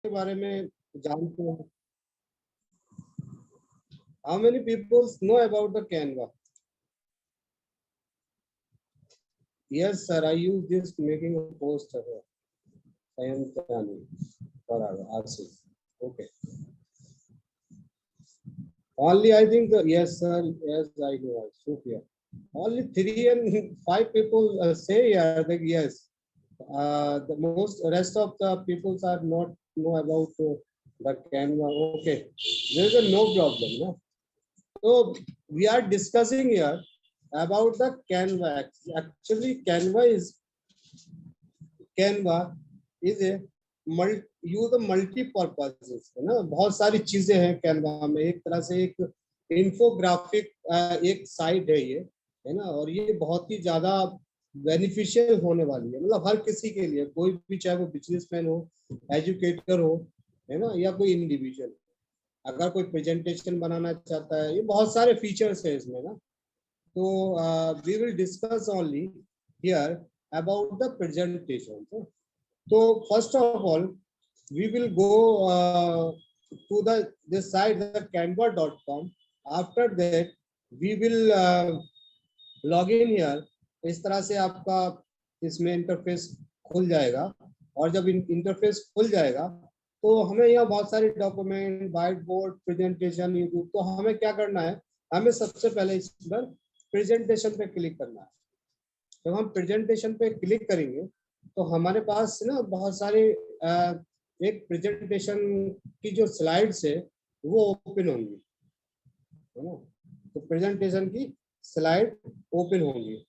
के बारे में जानते हैं? How many people know about the Canva? Yes, sir. I use this making a post. I am okay. Only I think yes, sir. Yes, I know. Sophia. Only 3 and 5 people say yeah, that yes. The most rest of the peoples are not know about the Canva. Okay, there is a no problem. No? So we are discussing here about the Canva. Actually, Canva is a use the multi-purposes, है ना. बहुत सारी चीजें हैं Canva में. एक तरह से एक इंफोग्राफिक एक साइट है ये, है ना. और ये बहुत ही ज्यादा बेनिफिशियल होने वाली है, मतलब हर किसी के लिए, कोई भी, चाहे वो बिजनेसमैन हो, एजुकेटर हो, है ना, या कोई इंडिविजुअल. अगर कोई प्रेजेंटेशन बनाना चाहता है, ये बहुत सारे फीचर्स है इसमें ना. तो we will discuss only here about the presentation. So first of all, we will go to this site, the canva.com. After that, we will log in here. इस तरह से आपका इसमें इंटरफेस खुल जाएगा. और जब इंटरफेस खुल जाएगा तो हमें यहाँ बहुत सारे document, white board, presentation, YouTube. तो हमें क्या करना है, हमें सबसे पहले इस पर प्रेजेंटेशन पे क्लिक करना है. जब हम प्रेजेंटेशन पे क्लिक करेंगे तो हमारे पास ना बहुत सारे एक प्रेजेंटेशन की जो स्लाइड्स है वो ओपन होंगी, है ना. तो प्रेजेंटेशन की स्लाइड ओपन होंगी.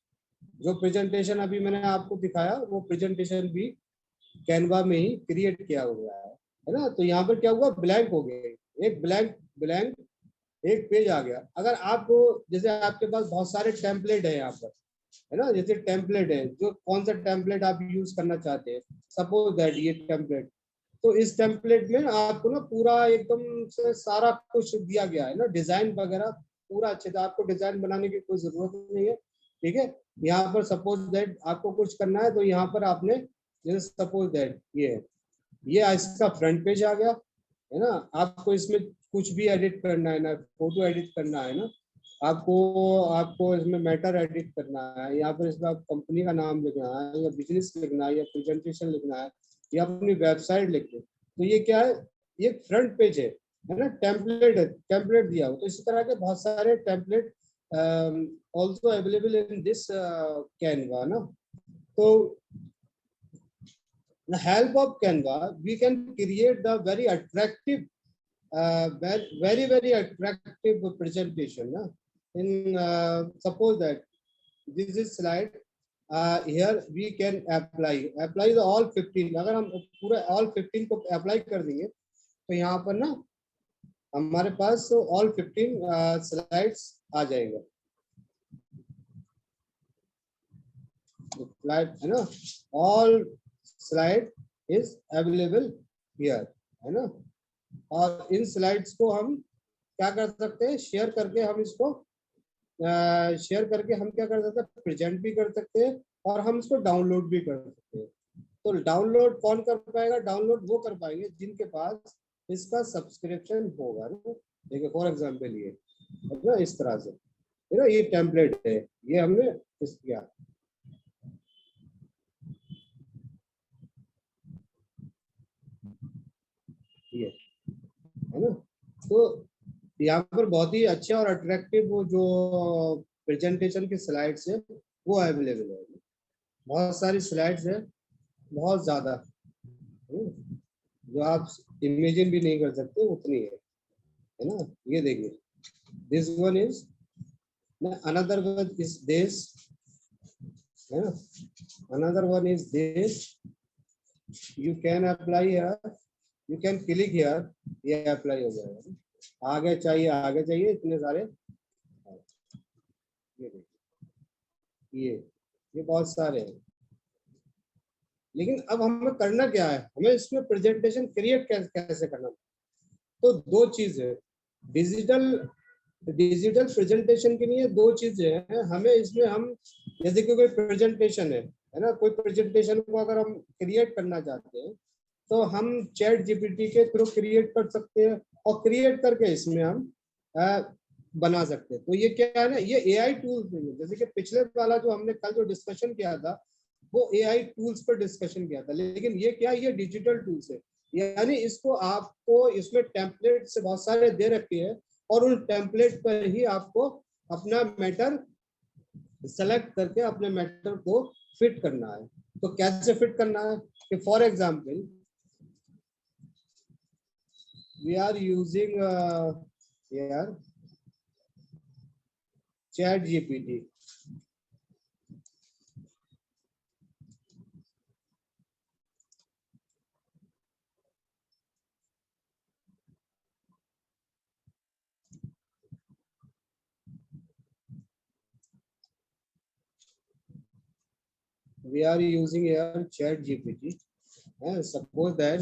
जो प्रेजेंटेशन अभी मैंने आपको दिखाया वो प्रेजेंटेशन भी कैनवा में ही क्रिएट किया हुआ है ना. तो यहाँ पर क्या हुआ, ब्लैंक हो गया, एक ब्लैंक एक पेज आ गया. अगर आपको, जैसे आपके पास बहुत सारे टेम्पलेट है यहाँ पर, है ना, जैसे टेम्पलेट है, जो कौन सा टेम्पलेट आप यूज करना चाहते हैं, सपोज दैट ये टेम्पलेट. तो इस टेम्पलेट में आपको ना पूरा एकदम से सारा कुछ दिया गया है ना, डिजाइन वगैरह पूरा अच्छे से. आपको डिजाइन बनाने की कोई जरूरत नहीं है, ठीक है. यहाँ पर सपोज दैट आपको कुछ करना है तो यहाँ पर आपने, जैसे सपोज दैट ये इसका फ्रंट पेज आ गया, है ना. आपको इसमें कुछ भी एडिट करना है ना, फोटो एडिट करना है ना, आपको इसमें मैटर एडिट करना है, यहाँ पर इसमें आप कंपनी का नाम लिखना है, या बिजनेस लिखना है, या प्रेजेंटेशन लिखना है, या अपनी वेबसाइट लिखना है. तो ये क्या है, ये फ्रंट पेज है ना. टेम्पलेट दिया हो. तो इसी तरह के बहुत सारे template also available in this Canva ना. तो the help of Canva we can create the very attractive very attractive presentation na. In suppose that this is slide, here we can apply the all 15. अगर हम पूरे all 15 को apply कर देंगे तो यहाँ पर ना हमारे पास all 15 स्लाइड्स आ जाएगा. स्लाइड है ना, all slide is available here, है ना. और इन स्लाइड्स को हम क्या कर सकते हैं, शेयर करके हम इसको क्या कर सकते हैं, प्रेजेंट भी कर सकते हैं और हम इसको डाउनलोड भी कर सकते हैं. तो डाउनलोड कौन कर पाएगा, डाउनलोड वो कर पाएंगे जिनके पास इसका सब्सक्रिप्शन होगा ना. देखिए फॉर एग्जांपल ये है ना, इस तरह से, है ना, ये टेम्पलेट है, ये हमने इस किया, ये है ना. तो यहाँ पर बहुत ही अच्छे और अट्रैक्टिव वो जो प्रेजेंटेशन की स्लाइड्स है वो अवेलेबल है. बहुत सारी स्लाइड्स है, बहुत ज्यादा, जो आप इमेजिन भी नहीं कर सकते उतनी है ना. ये देखिए, this one is, another one is this, है ना, another one is this. You can apply here, you can click here, ये अप्लाई हो जाएगा. आगे चाहिए इतने सारे, ये देखिए, ये बहुत सारे हैं. लेकिन अब हमें करना क्या है, हमें इसमें प्रेजेंटेशन क्रिएट कैसे करना. तो दो चीज है, डिजिटल प्रेजेंटेशन के लिए दो चीजें हैं. हमें इसमें हम, जैसे कि कोई प्रेजेंटेशन है ना, कोई प्रेजेंटेशन को अगर हम क्रिएट करना चाहते हैं तो हम चैट जीपीटी के थ्रू क्रिएट कर सकते हैं और क्रिएट करके इसमें हम बना सकते हैं। तो ये क्या है ना, ये एआई टूल्स नहीं है। जैसे कि पिछले वाला जो हमने कल जो डिस्कशन किया था वो एआई टूल्स पर डिस्कशन किया था, लेकिन ये क्या, ये डिजिटल टूल्स है। यानी इसको आपको इसमें टेम्पलेट से बहुत सारे दे रखे हैं और उन टेम्पलेट पर ही आपको अपना मैटर सेलेक्ट करके अपने मैटर को फिट करना है। तो कैसे फिट करना है कि for example we are using here chat gpt. We are using here chat gpt, and suppose that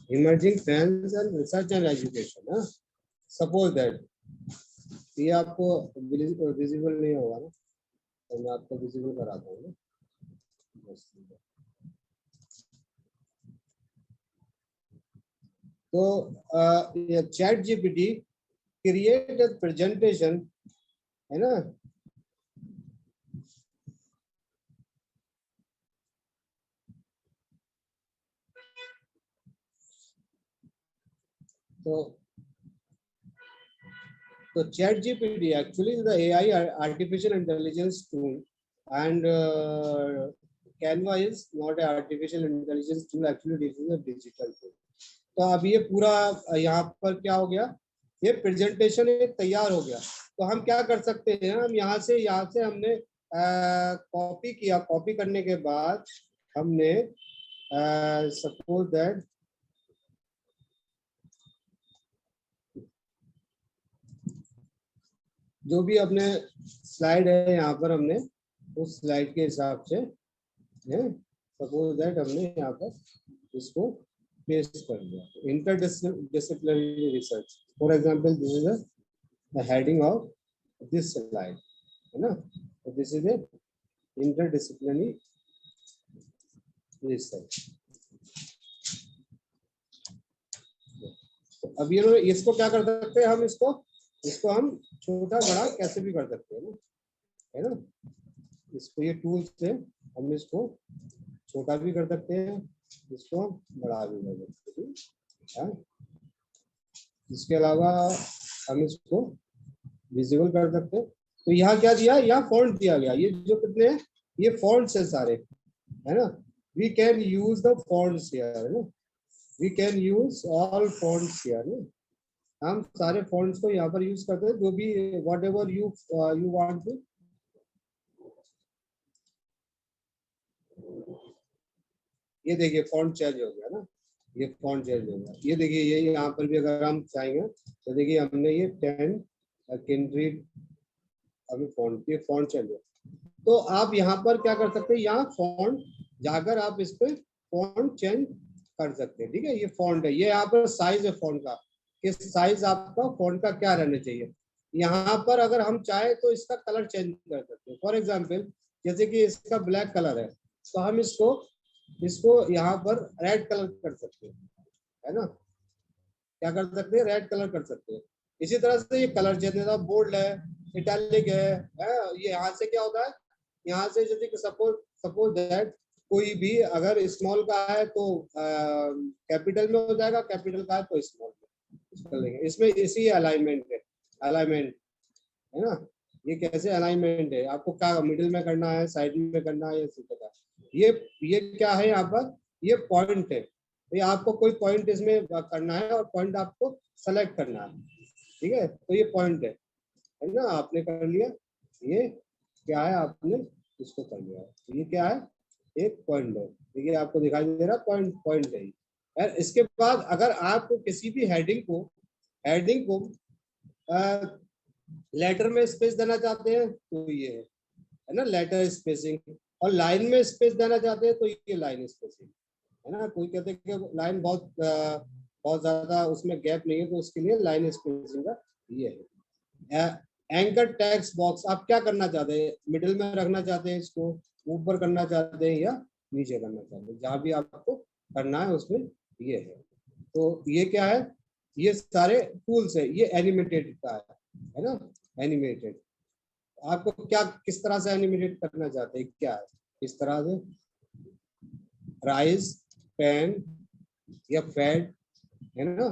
emerging trends and research and education. Suppose that ये आपको विजिबल नहीं होगा ना, तो मैं आपको विजिबल कराता हूँ ना। तो ये chat GPT create a presentation, है ना। तो chat GPT actually is the AI artificial intelligence tool, and Canva is not an artificial intelligence tool, actually this is a digital tool. तो अब ये पूरा यहाँ पर क्या हो गया, ये प्रेजेंटेशन एक तैयार हो गया। तो हम क्या कर सकते हैं, हम यहाँ से हमने कॉपी किया, कॉपी करने के बाद हमने सपोज दैट जो भी अपने स्लाइड है यहाँ पर हमने उस स्लाइड के हिसाब से सपोज दैट हमने यहाँ पर इसको पेस्ट कर दिया। Interdisciplinary research, for example this is the heading of this slide, है ना। तो this is a interdisciplinary research. तो अब ये इसको क्या कर सकते हैं, हम इसको हम छोटा बड़ा कैसे भी कर सकते हैं ना, है ना। इसको ये टूल्स से हम इसको छोटा भी कर सकते हैं, इसको बड़ा भी कर सकते हैं। इसके अलावा हम इसको विजिबल कर सकते हैं। तो यहाँ क्या दिया, यहाँ फॉन्ट दिया गया, ये जो कितने हैं, ये फॉन्ट्स है सारे, है ना। We can use the fonts here, है ना। We can use all fonts here, ना। हम सारे फॉन्ट्स को यहाँ पर यूज करते हैं, जो भी whatever you want to. ये देखिए फॉन्ट चेंज हो गया ना, ये फॉन्ट चेंज हो गया। ये देखिए ये यहाँ पर भी अगर हम चाहेंगे तो देखिए हमने ये 10 केंद्रीय अभी फॉन्ट, ये फॉन्ट चेंज हो। तो आप यहाँ पर क्या कर सकते हैं, यहाँ फॉन्ट जाकर आप इस पे फॉन्ट चेंज कर सकते हैं, ठीक है। ये फॉन्ट है, ये यहाँ पर साइज है फॉन्ट का, किस साइज आपका फॉन्ट का क्या रहना चाहिए। यहाँ पर अगर हम चाहे तो इसका कलर चेंज कर सकते हैं। फॉर एग्जांपल जैसे कि इसका ब्लैक कलर है, तो हम इसको यहाँ पर रेड कलर कर सकते हैं, है ना। क्या कर सकते हैं, रेड कलर कर सकते हैं। इसी तरह से ये कलर चेंज है, बोल्ड है, इटैलिक है। ये यहाँ से क्या होता है, यहाँ से जैसे कि सपोज दैट कोई भी अगर स्मॉल का है तो कैपिटल में हो जाएगा, कैपिटल का है तो स्मॉल में कर लेंगे। इसमें इसी अलाइनमेंट है, अलाइनमेंट, है ना। ये कैसे अलाइनमेंट है, आपको क्या मिडिल में करना है, साइड में करना है, ये क्या है यहाँ पर, ये पॉइंट है। ये आपको कोई पॉइंट इसमें करना है और पॉइंट आपको सेलेक्ट करना है, ठीक है। तो ये पॉइंट है ना, आपने कर लिया। ये क्या है, आपने इसको कर लिया। ये क्या है, एक पॉइंट है, देखिए आपको दिखाई दे रहा पॉइंट पॉइंट है यार। इसके बाद अगर आप किसी भी हेडिंग को लेटर में स्पेस देना चाहते हैं तो ये है ना लेटर स्पेसिंग, और लाइन में स्पेस देना चाहते हैं तो ये लाइन स्पेसिंग है ना। कोई कहते हैं कि लाइन बहुत ज्यादा उसमें गैप नहीं है तो उसके लिए लाइन स्पेसिंग का ये है। एंकर टेक्स्ट बॉक्स आप क्या करना चाहते हैं, मिडिल में रखना चाहते हैं इसको, ऊपर करना चाहते हैं या नीचे करना चाहते हैं, जहां भी आपको करना है उसमें ये है। तो ये क्या है, ये सारे टूल्स है, ये एनिमेटेड का है ना। एनिमेटेड आपको क्या किस तरह से एनिमेटेड करना चाहते हैं, क्या है इस तरह से राइज पेन या फेड है ना,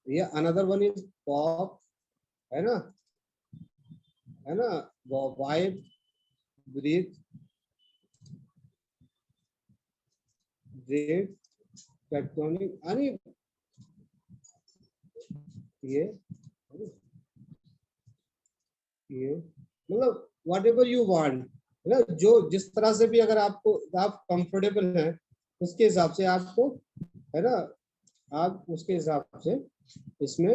ये अनदर वन इज पॉप है ना, है ना, वाइब ब्रीथ ब्रेड टेक्टोनिक यानी ये मतलब वट एवर यू वांट है ना, जो जिस तरह से भी अगर आपको आप कंफर्टेबल हैं उसके हिसाब से आपको है ना, आप उसके हिसाब से इसमें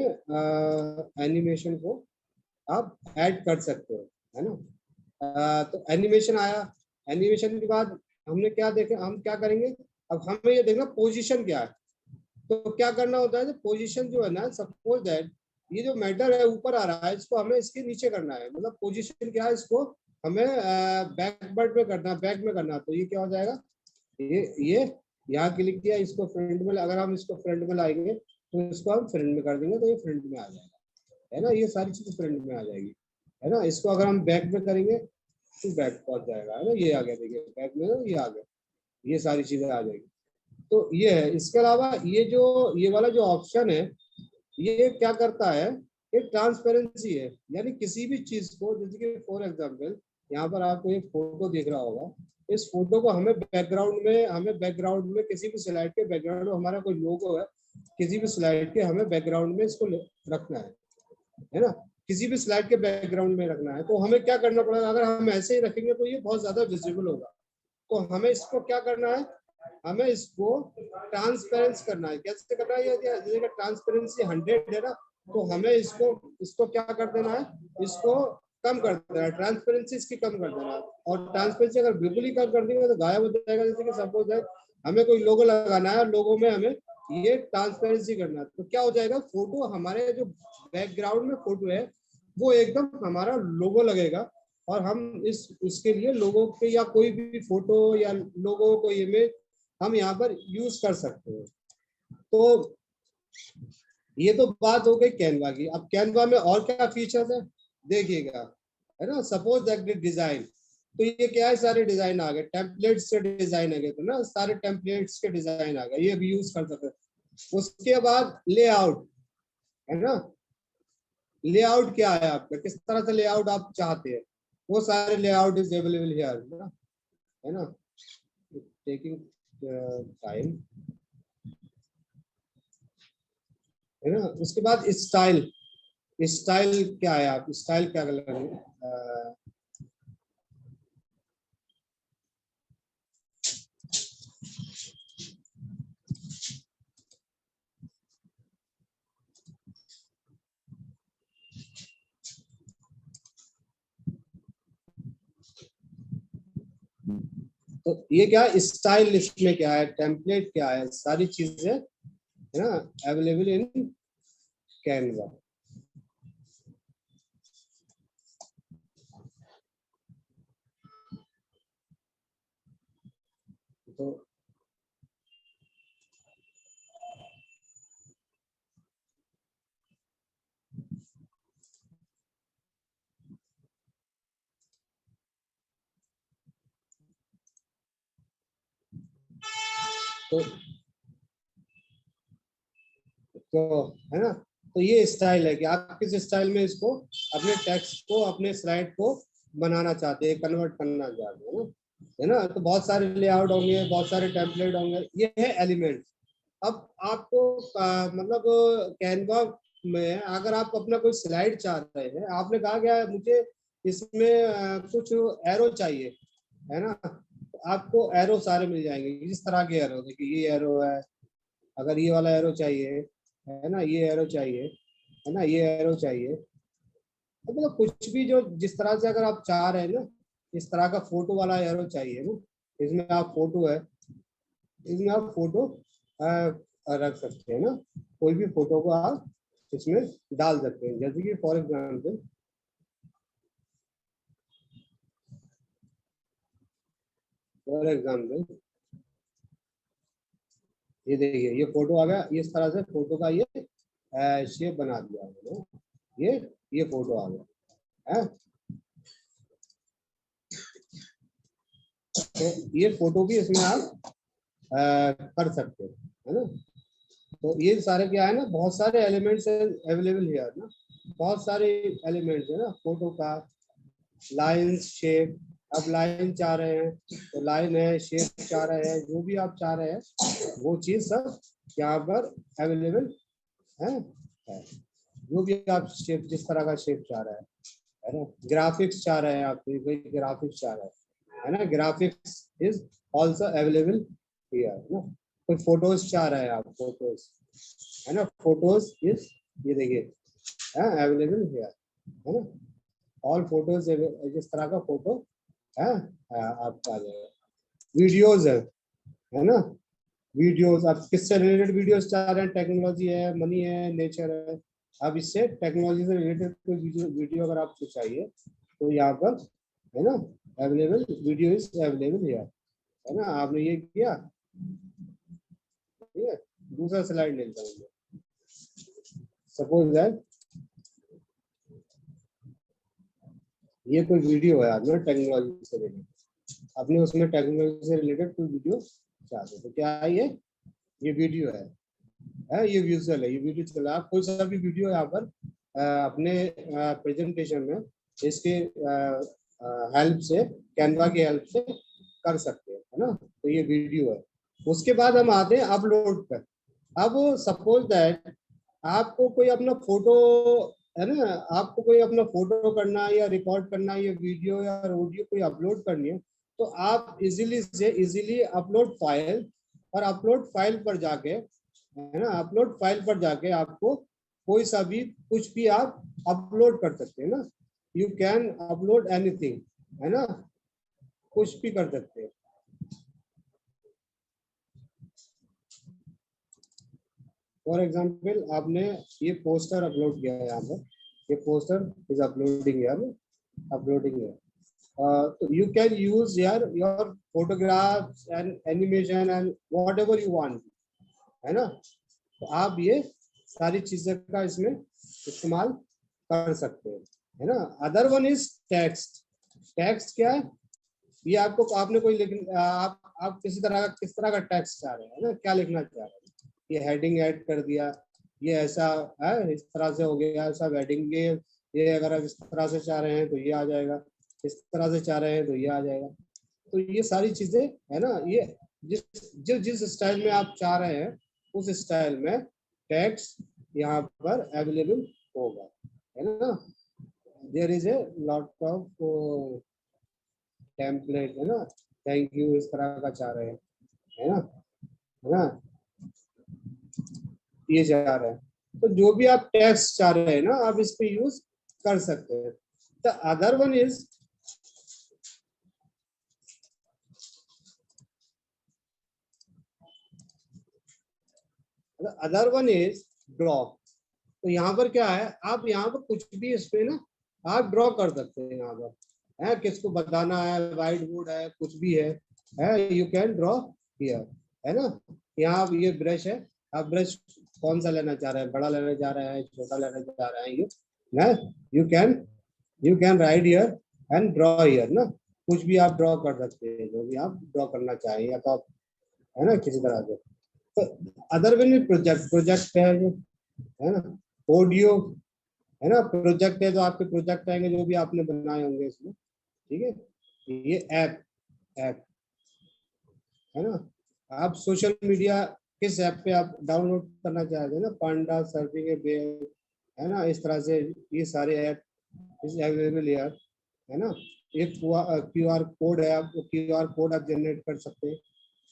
एनिमेशन को आप ऐड कर सकते हो है ना। तो एनिमेशन आया, एनिमेशन के बाद हमने क्या देखा, हम क्या करेंगे, अब हमें ये देखना पोजीशन क्या है। तो क्या करना होता है, पोजीशन जो है ना, सपोज दैट ये जो मैटर है ऊपर आ रहा है इसको हमें इसके नीचे करना है, मतलब पोजीशन क्या है, इसको हमें बैकवर्ड में करना, बैक में करना। तो ये क्या हो जाएगा, ये यहाँ क्लिक किया, इसको फ्रंट में, अगर हम इसको फ्रंट में लाएंगे तो इसको हम फ्रंट में कर देंगे तो ये फ्रंट में आ जाएगा है ना, ये सारी चीजें फ्रंट में आ जाएगी है ना। इसको अगर हम बैक में करेंगे तो बैक पहुंच जाएगा है ना, ये आ गया, देखिए बैक में ये आ गया, ये सारी चीजें आ जाएगी। तो ये है, इसके अलावा ये वाला जो ऑप्शन है ये क्या करता है, ये ट्रांसपेरेंसी है, यानी किसी भी चीज को, जैसे कि फॉर एग्जांपल यहाँ पर आपको एक फोटो दिख रहा होगा, इस फोटो को हमें बैकग्राउंड में किसी भी स्लाइड के बैकग्राउंड में हमारा कोई लोगो है, किसी भी स्लाइड के हमें बैकग्राउंड में इसको रखना है ना, किसी भी स्लाइड के बैकग्राउंड में रखना है। तो हमें क्या करना पड़ेगा, अगर हम ऐसे ही रखेंगे तो ये बहुत ज्यादा विजिबल होगा, तो हमें इसको क्या करना है, हमें इसको ट्रांसपेरेंस करना है। कैसे करना है, जैसे ट्रांसपेरेंसी 100 है ना, तो हमें इसको इसको क्या कर देना है, इसको कम कर देना है, ट्रांसपेरेंसी इसकी कम कर देना है। और ट्रांसपेरेंसी अगर बिल्कुल ही कम कर देंगे तो गायब हो जाएगा। जैसे कि सपोज है हमें कोई लोगो लगाना है, लोगो में हमें ये ट्रांसपेरेंसी करना है, तो क्या हो जाएगा, फोटो हमारे जो बैकग्राउंड में फोटो है वो एकदम हमारा लोगो लगेगा, और हम इसके लिए लोगों के या कोई भी फोटो या लोगो कोई इमेज हम यहाँ पर यूज कर सकते हैं। तो ये तो बात हो गई कैनवा की। अब कैनवा में और क्या फीचर्स है देखिएगा है ना। सपोज दैट डिजाइन, तो ये क्या है, सारे डिजाइन आ गए, टेम्पलेट्स से डिजाइन आ गए, तो ना सारे टेम्पलेट्स के डिजाइन आ गए, ये भी यूज कर सकते हैं। उसके बाद लेआउट है ना, लेआउट क्या है आपका, किस तरह से लेआउट आप चाहते हैं, वो सारे लेआउट इज अवेलेबल हियर है ना, टेकिंग टाइम है ना। उसके बाद स्टाइल, स्टाइल क्या है, आप स्टाइल क्या करेंगे, तो ये क्या है, स्टाइल लिस्ट में क्या है, टेम्पलेट क्या है, सारी चीजें है ना अवेलेबल इन कैनवा। तो तो, तो है ना, तो ये स्टाइल है कि आप किस स्टाइल में इसको अपने टेक्स्ट को, अपने स्लाइड को बनाना चाहते हैं, कन्वर्ट करना चाहते हैं ना, है ना। तो बहुत सारे लेआउट होंगे, बहुत सारे टेम्पलेट होंगे, ये है एलिमेंट। अब आपको मतलब कैनवा में अगर आप अपना कोई स्लाइड चाह रहे हैं, आपने कहा क्या मुझे इसमें कुछ एरो चाहिए है ना, आपको एरो सारे मिल जाएंगे, जिस तरह के एरो, देखिए ये एरो है, अगर ये वाला एरो चाहिए है ना, ये एरो चाहिए है ना, ये एरो चाहिए, तो मतलब कुछ भी जो जिस तरह से अगर आप चाह रहे हैं ना, इस तरह का फोटो वाला एरो चाहिए ना, इसमें आप फोटो है, इसमें आप फोटो रख सकते हैं ना, कोई भी फोटो को आप इसमें डाल सकते हैं। जैसे कि फॉर एग्जाम्पल ये देखिए, ये फोटो आ गया, इस तरह से फोटो का ये शेप बना दिया मैंने, ये फोटो आ गया है। तो ये फोटो भी इसमें आप कर सकते हैं, है ना। तो ये सारे क्या है ना, बहुत सारे एलिमेंट्स अवेलेबल है ना, बहुत सारे एलिमेंट्स है ना फोटो का। लाइन शेप, अब लाइन चाह रहे हैं तो लाइन है, शेप चाह रहे हैं, जो भी आप चाह रहे हैं वो चीज सब यहाँ पर अवेलेबल है। जो भी आप शेप, जिस तरह का शेप चाह रहा है ना, ग्राफिक्स चाह रहे हैं आप, कोई ग्राफिक्स चाह रहा है ना, graphics is also available here ना। कोई फोटोज चाह रहे हैं आप, फोटोज है ना, फोटोज इज, ये देखिए अवेलेबल हियर है ना, ऑल फोटोज, जिस तरह का फोटो है आपका आ जाएगा। वीडियोज है ना, वीडियोस आप किससे रिलेटेड वीडियोस चाह रहे हैं, टेक्नोलॉजी है, मनी है, नेचर है, अब इससे टेक्नोलॉजी से रिलेटेड कोई वीडियो अगर आपको चाहिए तो यहाँ पर है ना अवेलेबल, वीडियो इज अवेलेबल है ना। आपने ये किया, ठीक है, दूसरा स्लाइड ले लेता हूँ। सपोज दैट ये कोई वीडियो है आपने टेक्नोलॉजी से रिलेटेड, आपने उसमें टेक्नोलॉजी से रिलेटेड कोई वीडियो चाहते, तो क्या है ये वीडियो है, ये विजुअल है, ये वीडियो चल रहा है। आप कोई सा भी वीडियो यहाँ पर अपने प्रेजेंटेशन में इसके हेल्प से, कैनवा की हेल्प से कर सकते हैं, है ना। तो ये वीडियो है। उसके बाद हम आते हैं अपलोड पर। अब सपोज दैट आपको कोई अपना फोटो है ना, आपको कोई अपना फोटो करना है या रिकॉर्ड करना है, या वीडियो या ऑडियो कोई अपलोड करनी है, तो आप इजीली अपलोड फाइल, और अपलोड फाइल पर जाके है ना, अपलोड फाइल पर जाके आपको कोई सा भी कुछ भी आप अपलोड कर सकते हैं ना। यू कैन अपलोड एनीथिंग, है ना, कुछ भी कर सकते हैं। फॉर एग्जाम्पल आपने ये पोस्टर अपलोड किया है यहाँ पर, ये पोस्टर इज अपलोडिंग है, अपलोडिंग है। So you can use your photographs and animation and whatever you want, है ना। तो आप ये सारी चीजें का इसमें इस्तेमाल कर सकते हैं, है ना। Other one is text. Text क्या है, ये आपको, आपने कोई आप किस तरह का टेक्स्ट चाह रहे हैं, है ना, क्या लिखना चाह रहे हैं। ये हेडिंग ऐड कर दिया, ये ऐसा है, इस तरह से हो गया, ऐसा वेडिंग, ये अगर आप इस तरह से चाह रहे हैं तो ये आ जाएगा, इस तरह से चाह रहे हैं तो ये आ जाएगा। तो ये सारी चीजें है ना, ये जिस स्टाइल में आप चाह रहे हैं उस स्टाइल में टेक्स्ट यहाँ पर अवेलेबल होगा, है ना। There is a lot of template, है ना, थैंक यू, इस तरह का चाह रहे हैं, है ना, ये चाह रहे हैं। तो जो भी आप टेक्स्ट चाह रहे हैं ना, आप इस पे यूज कर सकते हैं। The other one is, other one is draw. तो यहाँ पर क्या है, आप यहाँ पर कुछ भी इस पे ना आप ड्रॉ कर सकते हैं। यहाँ पर है, किसको बताना है, वाइट बोर्ड है, कुछ भी है, यू कैन ड्रॉ हियर, है ना। यहाँ ये ब्रश है, आप ब्रश कौन सा लेना चाह रहे हैं, बड़ा लेना चाह रहे हैं, छोटा लेना चाह रहे हैं, you can write here and draw here ना। कुछ भी आप ड्रॉ कर सकते हैं, जो भी आप ड्रॉ करना चाहें, या तो आप है ना किसी तरह से। तो अदर वन प्रोजेक्ट है जो, है ना, ऑडियो, है ना, प्रोजेक्ट है तो आपके प्रोजेक्ट आएंगे जो भी आपने बनाए होंगे इसमें, ठीक है। ये ऐप है ना, आप सोशल मीडिया किस ऐप पे आप डाउनलोड करना चाहते हैं ना, पांडा, सर्फिंग है ना, इस तरह से ये सारे ऐप इज अवेलेबल यार, है ना। एक QR कोड है, आप QR कोड आप जनरेट कर सकते हैं,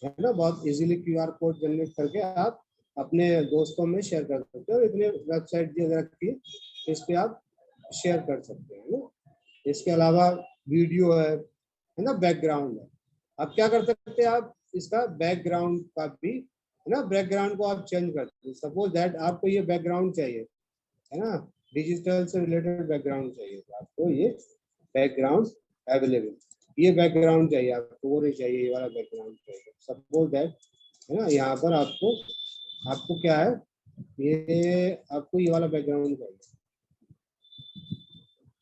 है ना। बहुत इजीली QR कोड जनरेट करके आप अपने दोस्तों में शेयर कर सकते हो। इतने वेबसाइट दे रखी है, इस पे आप शेयर कर सकते हैं ना। इसके अलावा वीडियो है ना, बैकग्राउंड है। आप क्या कर सकते हैं, आप इसका बैकग्राउंड का भी, है ना, बैकग्राउंड को आप चेंज करते हैं। सपोज दैट आपको ये बैकग्राउंड चाहिए, है ना, डिजिटल से रिलेटेड बैकग्राउंड चाहिए, तो आपको ये बैकग्राउंड अवेलेबल, ये बैकग्राउंड चाहिए आपको, वो नहीं चाहिए, ये वाला बैकग्राउंड चाहिए। सपोज दैट, है ना, यहाँ पर आपको आपको क्या है, ये आपको ये वाला बैकग्राउंड चाहिए,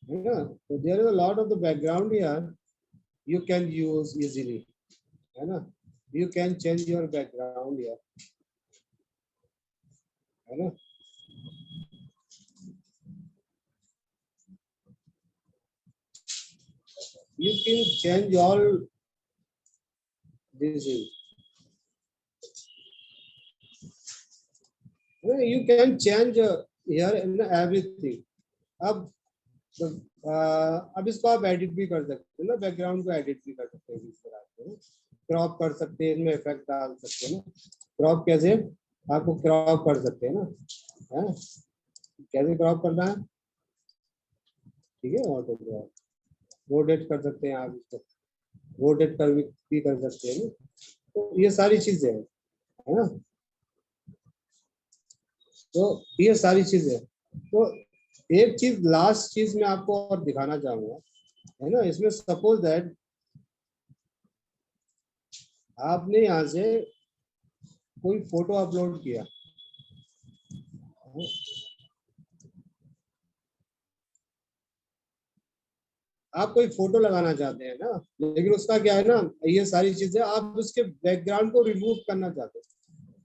है ना। तो there is a lot of the background here you can use easily, है ना। You can change your background here, है ना। You can change all this. You can change here in everything. अब अब इसको आप एडिट भी कर सकते हैं ना, बैकग्राउंड को एडिट भी कर सकते हैं इस तरह से, क्रॉप कर सकते हैं, इसमें इफेक्ट डाल सकते हैं ना। क्रॉप कैसे, आपको क्रॉप कर सकते हैं ना, है कैसे क्रॉप करना है, ठीक है। ऑटो क्रॉप, रोटेट कर सकते हैं आप इसको, रोटेट कर भी कर सकते हैं ना। तो ये सारी चीजें हैं, है ना। तो ये सारी चीजें, तो एक चीज, लास्ट चीज मैं आपको और दिखाना चाहूंगा, है ना। इसमें सपोज दैट आपने यहाँ से कोई फोटो अपलोड किया, आप कोई फोटो लगाना चाहते हैं ना, लेकिन उसका क्या है ना, ये सारी चीजें आप उसके बैकग्राउंड को रिमूव करना चाहते हैं,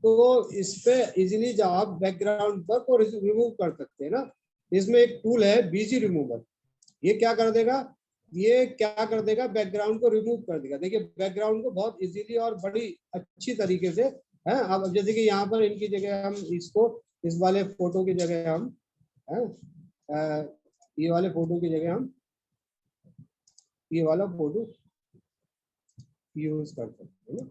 तो इस पे इजीली जो आप बैकग्राउंड पर को रिमूव कर सकते हैं ना। इसमें एक टूल है बीजी रिमूवर, ये क्या कर देगा, ये क्या कर देगा, बैकग्राउंड को रिमूव कर देगा। देखिए बैकग्राउंड को बहुत इजीली और बड़ी अच्छी तरीके से है। अब जैसे कि यहाँ पर इनकी जगह हम इसको, इस वाले फोटो की जगह हम, है, ये वाले फोटो की जगह हम ये वाला फोटो यूज कर सकते हैं ना,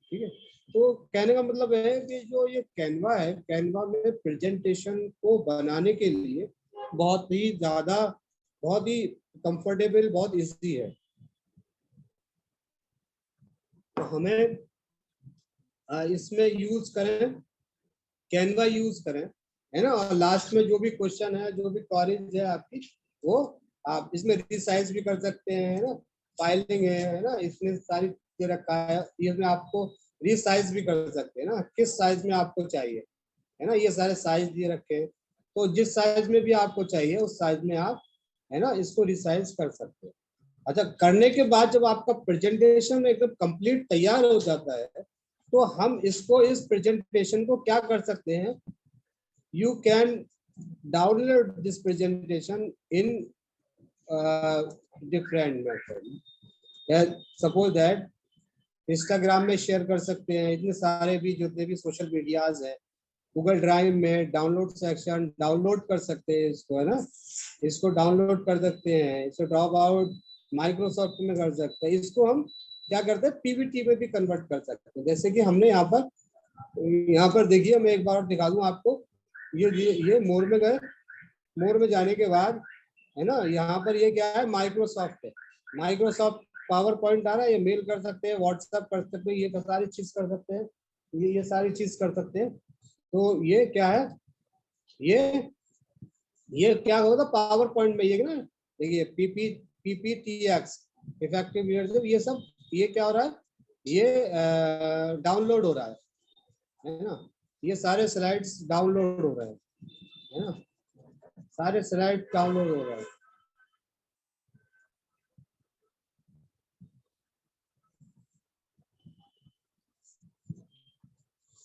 ठीक है। तो कहने का मतलब है कि जो ये कैनवा है, कैनवा में प्रेजेंटेशन को बनाने के लिए बहुत ही ज्यादा, बहुत ही कंफर्टेबल, बहुत इजी है। तो हमें इसमें यूज करें, कैनवा यूज करें, है ना। और लास्ट में जो भी क्वेश्चन है, जो भी क्वेरीज है आपकी, वो आप इसमें रिसाइज भी कर सकते हैं, है ना। फाइलिंग है ना, इसमें सारी चीजें रखा है, इसमें आपको रिसाइज भी कर सकते हैं ना, किस साइज में आपको चाहिए, है ना। ये सारे साइज दिए रखे हैं, तो जिस साइज में भी आपको चाहिए उस साइज में आप, है ना, इसको रिसाइज कर सकते हैं। अच्छा, करने के बाद जब आपका प्रेजेंटेशन एकदम कंप्लीट तैयार हो जाता है, तो हम इसको, इस प्रेजेंटेशन को क्या कर सकते हैं, you can download this presentation in different method. Suppose that Instagram में शेयर कर सकते हैं, इतने सारे भी जितने भी सोशल मीडियाज है, गूगल ड्राइव में डाउनलोड सेक्शन, डाउनलोड कर सकते हैं इसको, है ना। इसको डाउनलोड कर सकते हैं, इसको ड्रॉप आउट माइक्रोसॉफ्ट में कर सकते हैं, इसको हम क्या करते हैं, पीपीटी में भी कन्वर्ट कर सकते हैं। जैसे कि हमने यहाँ पर देखिए, मैं एक बार दिखा दूं आपको, ये मोर में गए, मोर में जाने के बाद, है ना, यहाँ पर ये क्या है, माइक्रोसॉफ्ट है, माइक्रोसॉफ्ट पावर पॉइंट आ रहा है, ये मेल कर सकते हैं, व्हाट्सएप कर सकते हैं, ये सारी चीज कर सकते हैं, ये सारी चीज कर सकते हैं। तो ये क्या है, ये ये क्या होगा पावर पॉइंट में, ये ना देखिए, पीपीटीएक्स इफेक्टिव लीडरशिप, ये सब, ये क्या हो रहा है, ये डाउनलोड हो रहा है ना। ये सारे स्लाइड्स डाउनलोड हो रहे हैं, है ना, सारे स्लाइड डाउनलोड हो रहे हैं।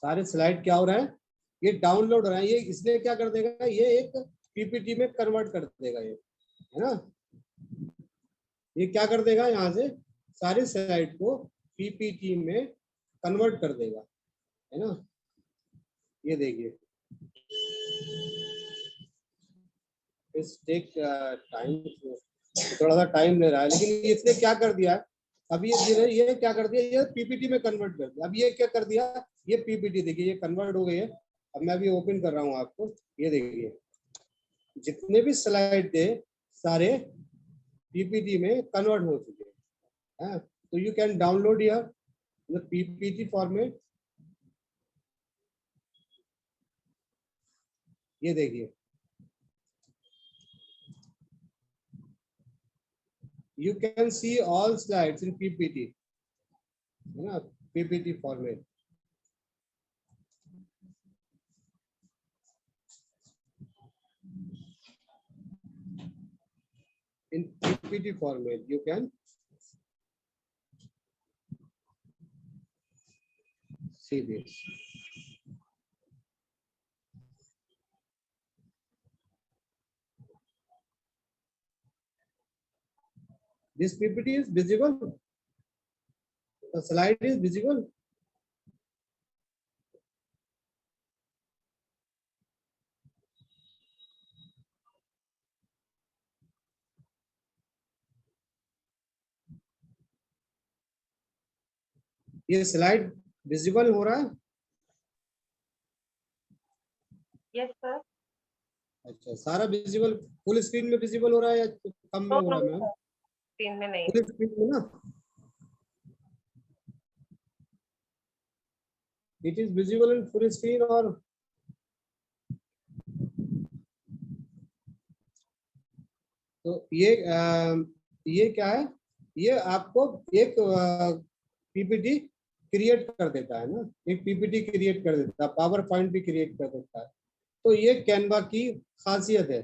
सारे स्लाइड क्या हो रहे हैं, ये डाउनलोड हो रहे हैं। ये इसलिए क्या कर देगा, ये एक पीपीटी में कन्वर्ट कर देगा, ये, है ना। ये क्या कर देगा, यहाँ से सारे स्लाइड को पीपीटी में कन्वर्ट कर देगा, है ना। ये देखिए, इट्स टेक टाइम, थोड़ा सा टाइम ले रहा है, लेकिन इसने क्या कर दिया है, अब ये क्या कर दिया, ये पीपीटी में कन्वर्ट कर दिया। अब ये क्या कर दिया, ये पीपीटी देखिए ये कन्वर्ट हो गई है। अब मैं अभी ओपन कर रहा हूँ आपको, ये देखिए जितने भी स्लाइड थे सारे पीपीटी में कन्वर्ट हो चुके हैं। तो you can download your the PPT format. ये देखिए you can see all slides in PPT, है ना, PPT format. In PPT format, you can see this. This PPT is visible. The slide is visible. ये slide visible हो रहा है? Yes sir. अच्छा, सारा विजिबल फुल स्क्रीन में visible हो रहा है या कम में हो रहा है मैम? स्क्रीन में नहीं, फुल स्क्रीन में ना, it is visible in full screen. और तो ये क्या है, ये आपको एक पीपीटी क्रिएट कर देता है ना, एक पीपीटी क्रिएट कर देता है, पावर पॉइंट भी क्रिएट कर देता है। तो ये कैनवा की खासियत है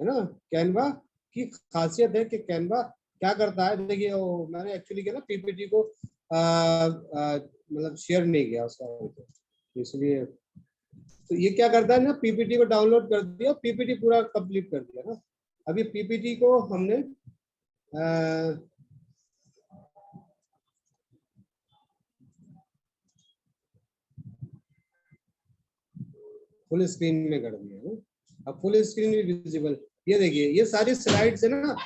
ना, कैनवा की खासियत है कि कैनवा क्या करता है। देखिए वो मैंने एक्चुअली क्या ना पीपीटी को मतलब शेयर नहीं किया उसका, इसलिए तो ये क्या करता है ना, पीपीटी को डाउनलोड कर दिया, पीपीटी पूरा कंप्लीट कर दिया ना। अभी पीपीटी को हमने फुल स्क्रीन में कर दिया ना। अब फुल स्क्रीन भी विजिबल, ये देखिए ये सारी स्लाइड्स है ना,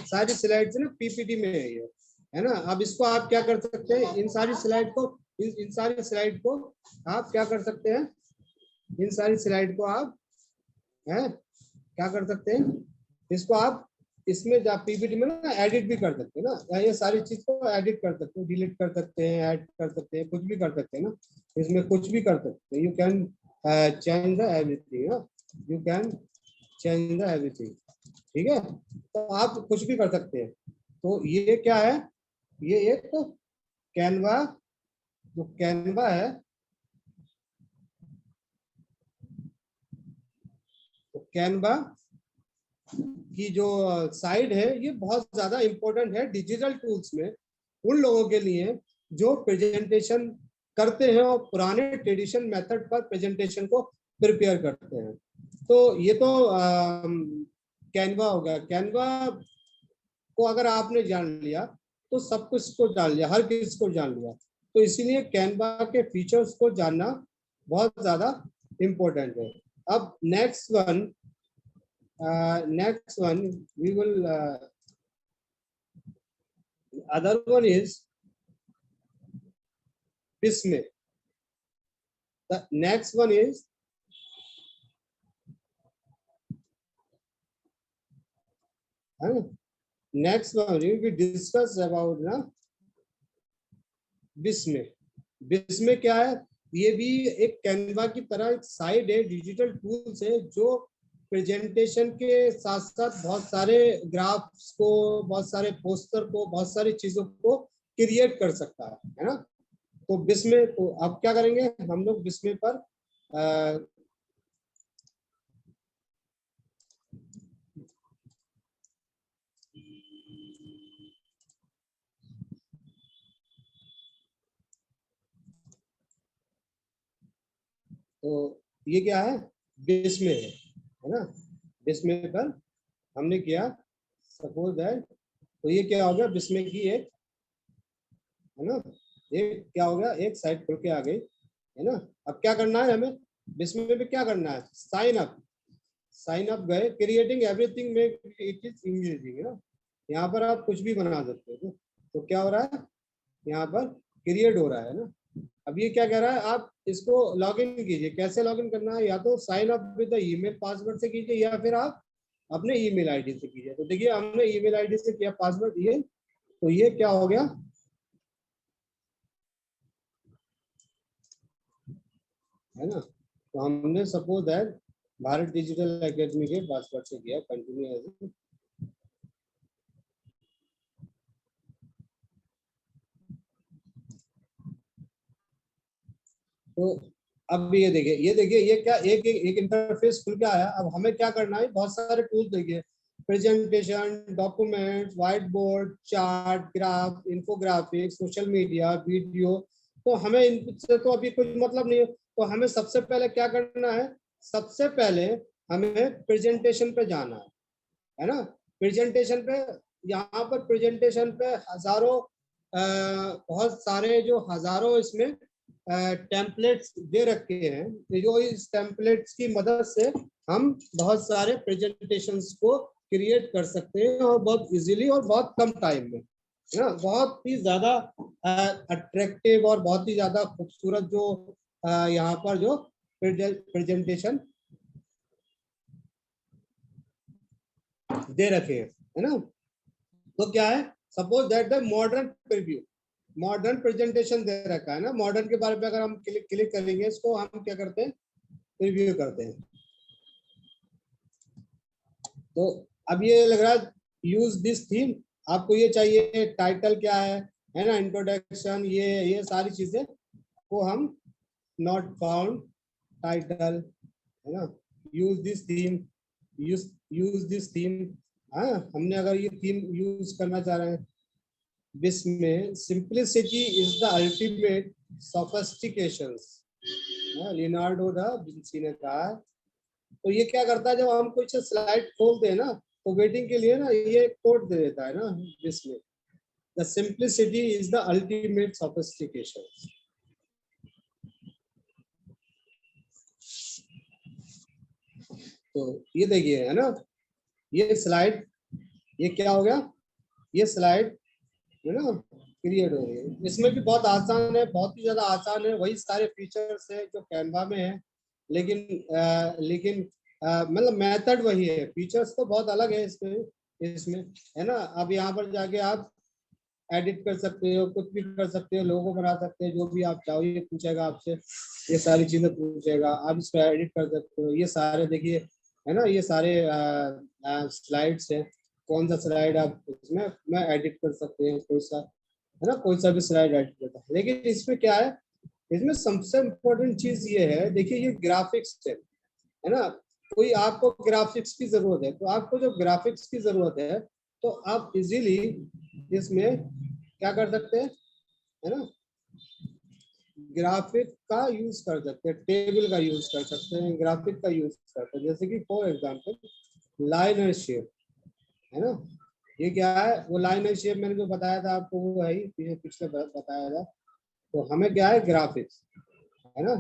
सारी स्लाइड्स है ना पीपीटी में है ये, है ना। अब इसको आप क्या कर सकते हैं, इन सारी स्लाइड को इन सारी स्लाइड को आप क्या कर सकते हैं, इन सारी स्लाइड को आप हैं क्या कर सकते हैं, इसको आप इसमें जा पीपीटी में ना एडिट भी कर सकते हैं ना, ये सारी चीज को एडिट कर सकते हैं, डिलीट कर सकते हैं, ऐड कर सकते हैं, कुछ भी कर सकते हैं ना, इसमें कुछ भी कर सकते हैं। You can change the everything, you can change the everything, ठीक है। तो आप कुछ भी कर सकते हैं। तो ये क्या है, ये एक कैनवा, जो कैनवा है, तो कैनवा की जो साइड है ये बहुत ज्यादा इंपॉर्टेंट है डिजिटल टूल्स में, उन लोगों के लिए जो प्रेजेंटेशन करते हैं और पुराने ट्रेडिशन मेथड पर प्रेजेंटेशन को प्रिपेयर करते हैं। तो ये तो कैनवा हो गया। कैनवा को अगर आपने जान लिया तो सब कुछ को जान लिया, हर चीज को जान लिया। तो इसीलिए कैनवा के फीचर्स को जानना बहुत ज्यादा इम्पोर्टेंट है। अब next one we will other one is Bismay. The next one is next one we discuss about ना Bismay. Bismay क्या है, ये भी एक कैनवा की तरह एक साइड है, डिजिटल टूल्स है जो प्रेजेंटेशन के साथ साथ बहुत सारे ग्राफ्स को, बहुत सारे पोस्टर को, बहुत सारी चीजों को क्रिएट कर सकता है ना। तो बिस्मे, तो अब क्या करेंगे हम लोग बिस्मे पर तो ये क्या है, बिस्मे है ना। बिस्मे पर हमने किया, सपोज दैट, तो ये क्या हो गया, बिस्मे की एक है ना, एक क्या हो गया, एक साइड खुल के आ गई है ना। अब क्या करना है हमें, बिस्मे में क्या करना है, साइन अप गए, क्रिएटिंग एवरीथिंग में इट इज इंगेजिंग है ना। यहाँ पर आप कुछ भी बना सकते हो। तो क्या हो रहा है, यहाँ पर क्रिएट हो रहा है ना। अब ये क्या कह रहा है, आप इसको लॉग इन कीजिए। कैसे लॉग इन करना है, या तो sign up with the email password से कीजिए, या फिर आप अपने ईमेल आईडी से कीजिए। तो देखिए हमने ईमेल आईडी से किया पासवर्ड, ये तो ये क्या हो गया, है ना। तो हमने suppose that Bharat Digital academy के पासवर्ड से किया, कंटिन्यू एज। तो अब ये क्या एक इंटरफेस खुल के आया। अब हमें क्या करना है, बहुत सारे टूल्स देखिए, presentation, document, white board, chart, graph, infographic, social media, video. तो हमें इनसे तो अभी कुछ मतलब नहीं है। तो हमें सबसे पहले क्या करना है, सबसे पहले हमें प्रेजेंटेशन पे जाना है ना। प्रेजेंटेशन पे, यहाँ पर प्रेजेंटेशन पे हजारों बहुत सारे जो हजारों इसमें टेम्पलेट्स दे रखे हैं, जो इस टेम्पलेट्स की मदद से हम बहुत सारे प्रेजेंटेशंस को क्रिएट कर सकते हैं, और बहुत इजीली और बहुत कम टाइम में, है ना। बहुत ही ज्यादा अट्रैक्टिव और बहुत ही ज्यादा खूबसूरत जो यहाँ पर जो प्रेजेंटेशन दे रखे हैं, है ना। तो क्या है, suppose that the modern preview, modern presentation दे रखा है ना। मॉडर्न के बारे में अगर हम क्लिक करेंगे, इसको हम क्या करते हैं, प्रीव्यू करते हैं। तो अब ये लग रहा है यूज दिस थीम, आपको ये चाहिए, टाइटल क्या है ना, इंट्रोडक्शन, ये सारी चीजें को हम नॉट फाउंड टाइटल, है ना, use this theme, use this theme. हाँ, हमने अगर ये थीम यूज करना चाह रहे हैं, जिसमें simplicity is the ultimate sophistication, Leonardo da Vinci ने कहा है। तो ये क्या करता है, जब हम कुछ स्लाइड खोलते हैं ना, तो वेटिंग के लिए ना ये कोड दे देता है ना, जिसमें the simplicity is the ultimate sophistication. तो ये देखिए, है ना, ये स्लाइड, ये क्या हो गया, ये स्लाइड, है ना, क्रिएट हो रही है। इसमें भी बहुत आसान है, बहुत ही ज्यादा आसान है, वही सारे फीचर्स है जो कैनवा में है, लेकिन लेकिन मतलब मेथड वही है, फीचर्स तो बहुत अलग है इसमें इसमें है ना। अब यहाँ पर जाके आप एडिट कर सकते हो, कुछ भी कर सकते हो, लोगो बना सकते हो, जो भी आप चाहो। ये पूछेगा आपसे, ये सारी चीजें पूछेगा, आप इसको एडिट कर सकते हो। ये सारे देखिए, है ना, ये सारे स्लाइड्स है। कौन सा स्लाइड आप इसमें मैं एडिट कर सकते हैं, कोई सा, है ना, कोई सा भी स्लाइड एडिट करता है। लेकिन इसमें क्या है, इसमें सबसे इम्पोर्टेंट चीज ये है, देखिए ये ग्राफिक्स है ना। कोई आपको ग्राफिक्स की जरूरत है, तो आपको जो ग्राफिक्स की जरूरत है, तो आप इजीली इसमें क्या कर सकते हैं, है ना, ग्राफिक का यूज कर सकते हैं, टेबल का यूज कर सकते हैं, ग्राफिक का यूज करते हैं। जैसे कि फॉर एग्जांपल लाइनर शेप, है ना। ये क्या है, वो लाइनर शेप मैंने जो बताया था आपको, वो है ही पिछले बताया था। तो हमें क्या है, ग्राफिक्स, है ना,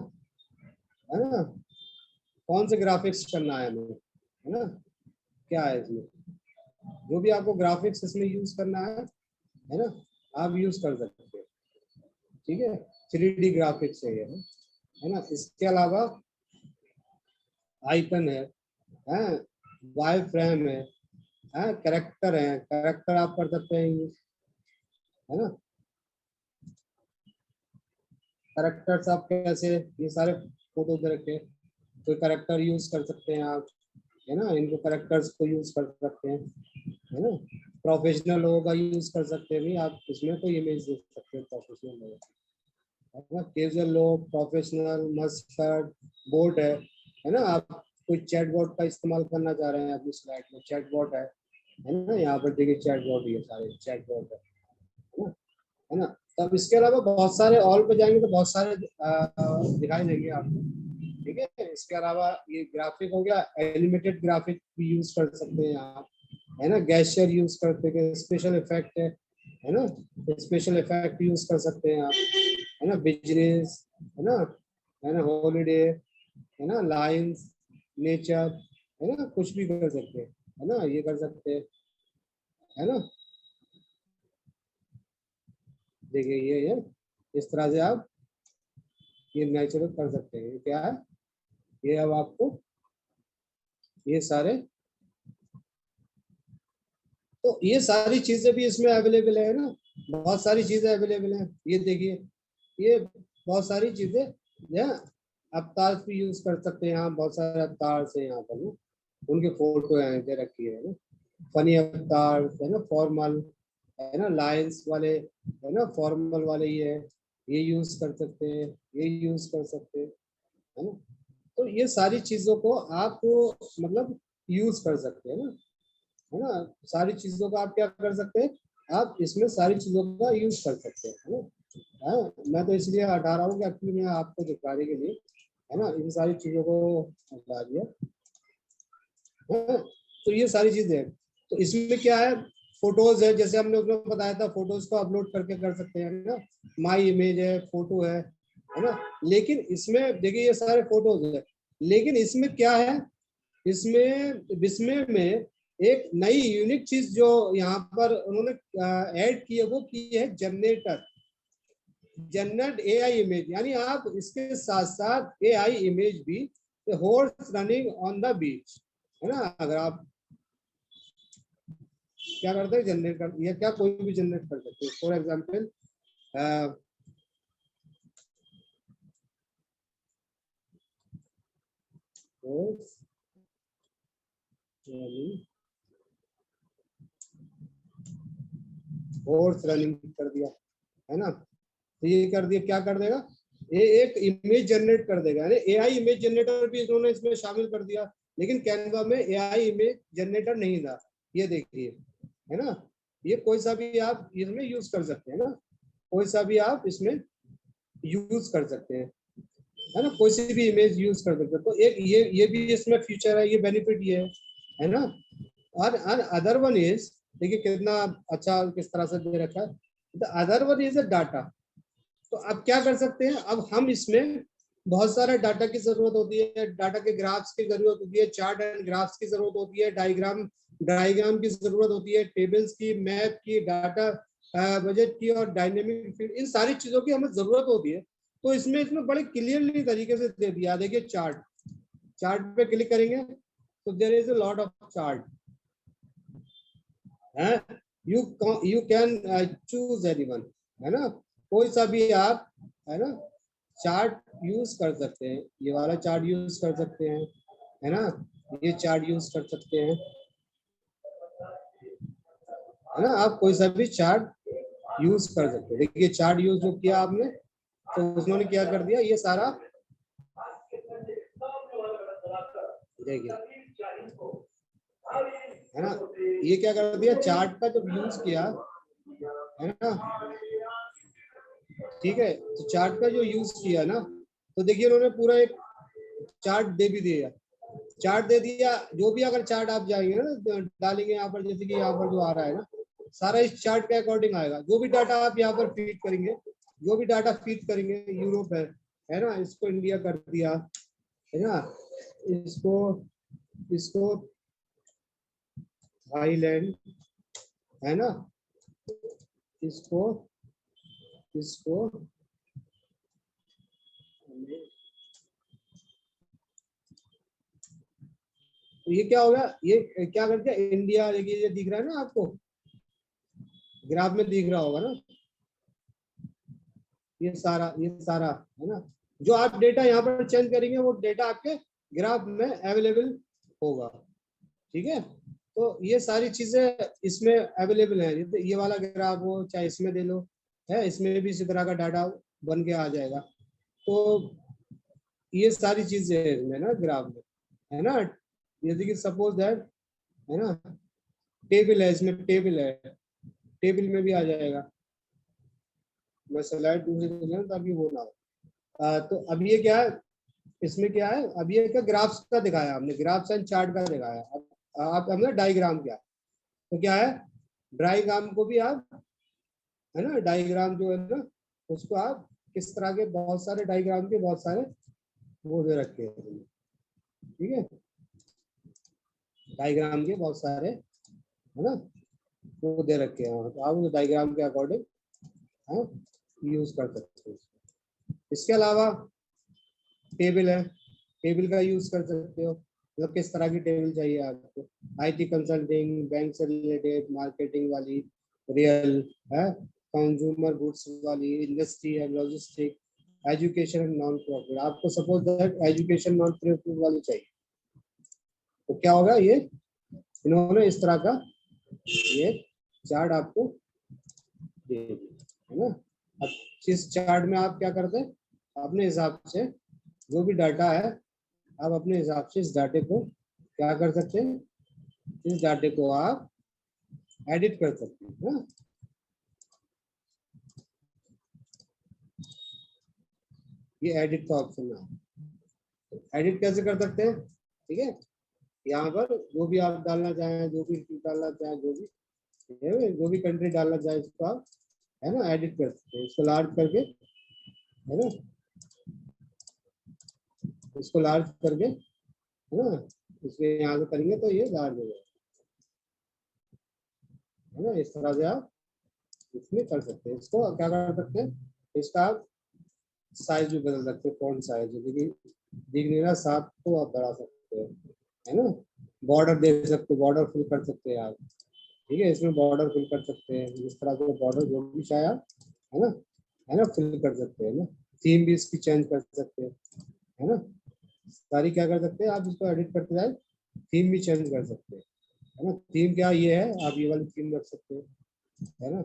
है ना, कौन से ग्राफिक्स करना है हमें, है ना, क्या है इसमें, जो भी आपको ग्राफिक्स इसमें यूज करना है ना, आप यूज कर सकते हैं। ठीक है, 3D ग्राफिक्स है ये, है ना। इसके अलावा आइकन है, वाई फ्रेम है, करेक्टर है, करेक्टर आप कर सकते हैं यूज, है ना। करेक्टर्स आप कैसे, ये सारे फोटो दे रखे, कोई करेक्टर यूज कर सकते हैं आप, है ना, इनको करेक्टर्स को यूज कर सकते हैं, है ना। प्रोफेशनल लोगों का यूज कर सकते हैं भी आप, इसमें कोई इमेज दे सकते हैं प्रोफेशनल लोगों, है ना। कैजुअल लोग, प्रोफेशनल, मस्टर्ड, बोट है ना। आप कोई चैट बोर्ड का इस्तेमाल करना चाह रहे हैं, अपनी स्लाइड में चैट बोर्ड है ना, यहाँ पर देखिए चैट बोर्ड, ये सारे चैट बोर्ड ना, है ना। तब इसके अलावा बहुत सारे, ऑल पे जाएंगे तो बहुत सारे दिखाई देंगे आपको। ठीक है, इसके अलावा ये ग्राफिक हो गया, एनिमेटेड ग्राफिक भी यूज कर सकते हैं आप, है ना। गैस्चर यूज करते हैं, स्पेशल इफेक्ट है ना, स्पेशल इफेक्ट यूज कर सकते हैं आप, है ना। बिजनेस, है ना, हॉलीडे, है ना, लाइंस, नेचर, है ना, कुछ भी कर सकते हैं, है ना, ये कर सकते हैं, है ना। देखिए ये इस तरह से आप ये नेचुरल कर सकते हैं। क्या है ये, अब आपको ये सारे, तो ये सारी चीजें भी इसमें अवेलेबल है ना, बहुत सारी चीजें अवेलेबल हैं। ये देखिए ये बहुत सारी चीजें है। अवतार भी यूज कर सकते हैं यहाँ, बहुत सारे अवतार से यहाँ पर ना, उनके फोटो यहाँ पे रखी है ना। फनी अवतार है ना, फॉर्मल है ना, लाइंस वाले है ना, फॉर्मल वाले ये यूज कर सकते हैं, ये यूज कर सकते हैं, है ना। तो ये सारी चीजों को आप मतलब यूज कर सकते हैं ना, है ना। सारी चीजों का आप क्या कर सकते हैं, आप इसमें सारी चीजों का यूज कर सकते हैं, है ना। हाँ, मैं तो इसलिए हटा रहा हूँ कि एक्चुअली मैं आपको दिखाने के लिए, है ना, इन सारी चीजों को हटा दिया। तो ये सारी चीजें हैं। तो इसमें क्या है, फोटोज है, जैसे हमने उसमें बताया था, फोटोज को अपलोड करके कर सकते हैं ना। माई इमेज है, फोटो है ना। लेकिन इसमें देखिए ये सारे फोटोज है, लेकिन इसमें क्या है, इसमें विस्मय में एक नई यूनिक चीज जो यहाँ पर उन्होंने ऐड की है, वो की है जनरेटर, जनरेट एआई इमेज। यानी आप इसके साथ साथ एआई इमेज भी, horse running on the beach, है ना। अगर आप क्या करते हैं, जनरेट कर, या क्या कोई भी जनरेट कर सकते हैं। फॉर एग्जाम्पल हॉर्स रनिंग कर दिया, है ना। तो ये कर दिया, क्या कर देगा, ये एक इमेज जनरेट कर देगा। यानी एआई इमेज जनरेटर भी इन्होंने इसमें शामिल कर दिया, लेकिन कैनवा में एआई इमेज जनरेटर नहीं था। ये देखिए, है ना, ये कोई सा भी आप इसमें यूज कर सकते हैं ना, कोई सा भी आप इसमें यूज कर सकते हैं, है ना, कोई सी भी इमेज यूज कर सकते हैं। तो एक ये भी इसमें फीचर है, ये बेनिफिट ये है ना। और अदर वन इज, देखिए कितना अच्छा किस तरह से दे रखा है। The other one is a data. तो अब क्या कर सकते हैं, अब हम इसमें बहुत सारे डाटा की जरूरत होती है, डाटा के ग्राफ्स की जरूरत होती है, चार्ट एंड ग्राफ्स की जरूरत होती है, डायग्राम की जरूरत होती है, टेबल्स की, मैप की, डाटा बजट की और डायनेमिक फील्ड, इन सारी चीजों की हमें जरूरत होती है। तो इसमें बड़े क्लियरली तरीके से दे दिया। देखिए चार्ट पे क्लिक करेंगे तो there is a lot of chart है। यू कैन चूज एनीवन, है ना, कोई सा भी आप, है ना, चार्ट यूज कर सकते हैं। ये वाला चार्ट यूज कर सकते हैं, है ना, ये चार्ट यूज कर सकते हैं, है ना। आप कोई सा भी चार्ट यूज कर सकते हैं। देखिए चार्ट यूज जो किया आपने, तो उन्होंने क्या कर दिया, ये सारा देखिए, है ना, ये क्या कर दिया, चार्ट का जब यूज किया, है ना, ठीक है। तो चार्ट का जो यूज किया ना, तो देखिए उन्होंने पूरा एक चार्ट दे भी दिया, चार्ट दे दिया। जो भी अगर चार्ट आप जाएंगे ना, डालेंगे यहाँ पर, जैसे कि यहाँ पर जो आ रहा है ना, सारा इस चार्ट के अकॉर्डिंग आएगा। जो भी डाटा आप यहाँ पर फीड करेंगे, जो भी डाटा फीड करेंगे, यूरोप है ना, इसको इंडिया कर दिया, है ना, इसको इसको थाईलैंड, है ना, इसको इसको तो ये क्या होगा, ये क्या कर दिया, इंडिया। देखिए ये दिख रहा है ना आपको, ग्राफ में दिख रहा होगा ना, ये सारा है ना। जो आप डेटा यहाँ पर चेंज करेंगे, वो डेटा आपके ग्राफ में अवेलेबल होगा, ठीक है। तो ये सारी चीजें इसमें अवेलेबल है। ये वाला ग्राफ हो चाहे इसमें दे लो, है, इसमें भी इसी तरह का डाटा बन के आ जाएगा। तो ये सारी चीजें है इसमें ना, ग्राफ में, है ना। जैसे कि सपोज दैट, है ना, टेबल है, इसमें टेबल है, टेबल में भी आ जाएगा। मैं स्लाइड दूसरी दूंगा ताकि वो ना हो। तो अब ये क्या है, इसमें क्या है, अब ये क्या ग्राफ्स का दिखाया हमने, ग्राफ्स एंड चार्ट का दिखाया। अब आप हमने डायग्राम किया, तो क्या है, डायग्राम को भी आप, है ना, डायग्राम जो है ना, उसको आप किस तरह के, बहुत सारे डायग्राम के बहुत सारे वो दे रखे हैं, ठीक है, डायग्राम के बहुत सारे, है ना। वो दे रखे हैं, तो आप उस डायग्राम के अकॉर्डिंग यूज कर सकते हो। इसके अलावा टेबल है, टेबल का यूज कर सकते हो, मतलब किस तरह की टेबल चाहिए आपको, आईटी कंसल्टिंग, बैंक से रिलेटेड, मार्केटिंग वाली, रियल है, कंज्यूमर गुड्स वाली, इंडस्ट्री है, logistic, education and non profit. आपको suppose that education non profit वाली चाहिए, तो क्या होगा, ये इन्होंने इस तरह का ये चार्ट आपको दे दिया है ना। अब इस चार्ट में आप क्या करते हैं, अपने हिसाब से जो भी डाटा है, आप अपने हिसाब से इस डाटे को क्या कर सकते हैं, इस डाटे को आप एडिट कर सकते हैं ना। ये एडिट का ऑप्शन है, एडिट कैसे कर सकते हैं, ठीक है। यहाँ पर जो भी आप डालना चाहें, जो भी डालना चाहें, जो भी कंट्री डालना चाहें, इसको आप है ना एडिट कर सकते हैं। इसको लार्ज करके है ना, इसको लार्ज करके है ना, इसमें यहाँ से करेंगे तो ये लार्ज हो जाएगा है ना। इस तरह से आप इसमें कर सकते हैं। इसको क्या कर सकते हैं, इसका आप साइज भी बदल सकते हैं, फॉन्ट साइज दिख नहीं रहा साफ तो आप बढ़ा सकते हैं है ना। बॉर्डर दे सकते हो, बॉर्डर फिल कर सकते हैं आप, ठीक है। इसमें बॉर्डर फिल कर सकते हैं, इस तरह से बॉर्डर जो भी चाहे आप है ना फिल कर सकते हैं ना। थीम भी इसकी चेंज कर सकते हैं है ना। सारी क्या कर सकते हैं आप, इसको एडिट करते जाए, थीम भी चेंज कर सकते हैं है ना। थीम क्या ये है, आप ये वाली थीम रख सकते हैं है ना,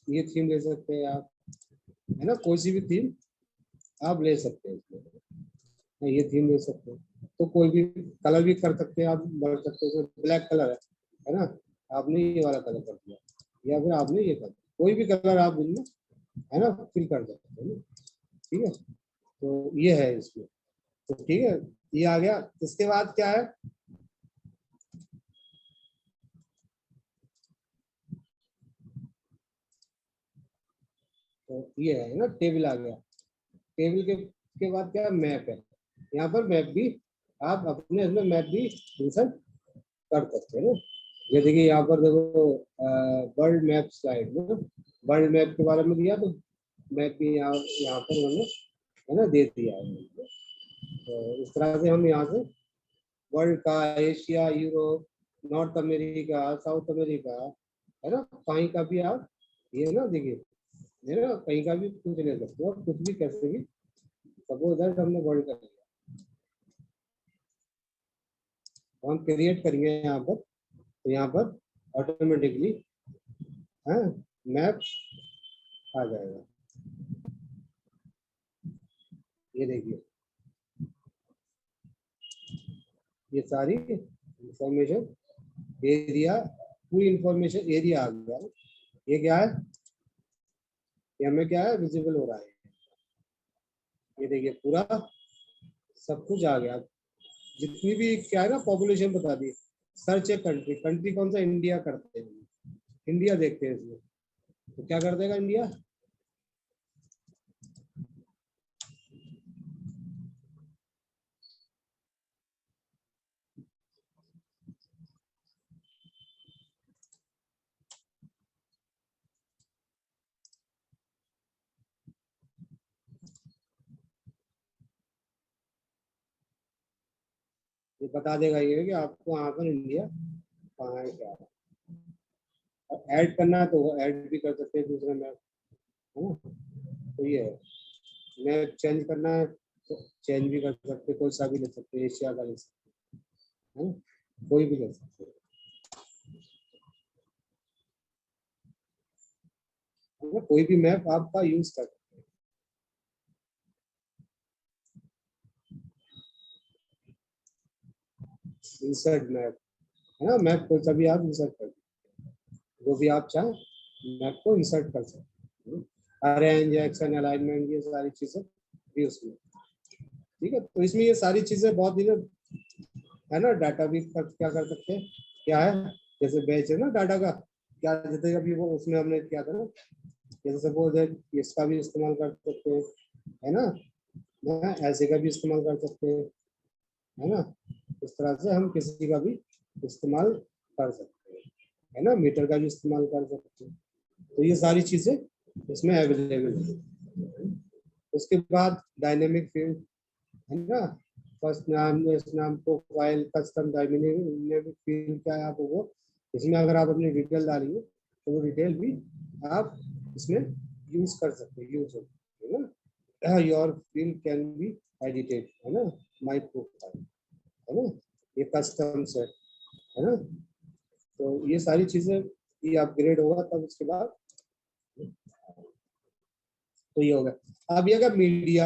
ये थीम ले सकते हैं आप है ना, कोई सी भी थीम आप ले सकते हैं इसमें, ये थीम ले सकते हैं। तो कोई भी कलर भी कर सकते हैं आप, बढ़ सकते हैं। ब्लैक कलर है ना, आपने ये वाला कलर कर दिया, या फिर आपने ये कर दिया, कोई भी कलर आप इनमें है ना फिल कर सकते हैं, ठीक है। तो ये है इसमें, तो ठीक है, ये आ गया। इसके बाद क्या है, तो ये है ना टेबल आ गया। टेबल के बाद क्या है, मैप है। यहाँ पर मैप भी आप अपने इसमें मैप भी इंसर्ट कर सकते हैं ना। ये देखिए यहाँ पर देखो, वर्ल्ड मैप स्लाइड में वर्ल्ड मैप के बारे में दिया, तो मैप भी यहाँ पर उन्होंने है ना दे दिया है। तो इस तरह से हम यहाँ से वर्ल्ड का, Asia, Europe, north America, south America है ना, कहीं का भी आप ये ना देखिए है ना, कहीं का भी कुछ ले सकते हो, कुछ भी कैसे भी। सपोज दैट हमने वर्ल्ड कर लिया, तो हम क्रिएट करेंगे यहाँ पर, तो यहाँ पर ऑटोमेटिकली है मैप आ जाएगा। ये देखिए, ये सारी इंफॉर्मेशन एरिया, पूरी इंफॉर्मेशन एरिया आ गया। ये क्या है, ये हमें क्या है विजिबल हो रहा है। ये देखिए पूरा सब कुछ आ गया, जितनी भी क्या है ना पॉपुलेशन बता दी। सर्च ए कंट्री, कंट्री कौन सा, इंडिया करते हैं, इंडिया देखते हैं इसमें, तो क्या कर देगा इंडिया, ये बता देगा ये कि आपको यहाँ पर इंडिया कहाँ है क्या है। और ऐड करना है तो वो ऐड भी कर सकते हैं दूसरे मैप है ना। तो ये है, मैप चेंज करना है तो चेंज भी कर सकते हैं, कोई सा भी ले सकते हैं, एशिया का ले सकते हैं है ना, कोई भी ले सकते हैं है ना? कोई भी मैप आपका यूज कर सकते हैं। इंसर्ट मैप है ना, मैप कोई सा भी आप इंसर्ट कर सकते हैं, जो भी आप चाहें मैप को इंसर्ट कर सकते हैं। अरेंज, एक्शन, अलाइनमेंट, ये सारी चीजें भी उसमें, ठीक है। तो इसमें ये सारी चीजें बहुत ही है ना, डाटा भी क्या कर सकते हैं, क्या है, जैसे बैच है ना डाटा का, क्या जैसे अभी वो उसमें हमने क्या था ना, जैसे सपोज है इसका भी इस्तेमाल कर सकते हैं है ना, ऐसे का भी इस्तेमाल कर सकते हैं है ना। इस तरह से हम किसी का भी इस्तेमाल कर सकते हैं है ना, मीटर का भी इस्तेमाल कर सकते हैं। तो ये सारी चीजें इसमें अवेलेबल है। उसके बाद डायनेमिक फील्ड है ना, फर्स्ट नाम, नेक्स्ट नाम, प्रोफाइल, कस्टम, डायनेमिक फील्ड क्या है आप वो, इसमें अगर आप अपनी डिटेल डालेंगे तो वो डिटेल भी आप इसमें यूज कर सकते हैं, यूज है ना। Your field can be edited है ना, माय प्रोफाइल है ना, ये कस्टम्स है ना। तो ये सारी चीजें ये अपग्रेड होगा तब उसके बाद तो ये होगा। अब ये अगर मीडिया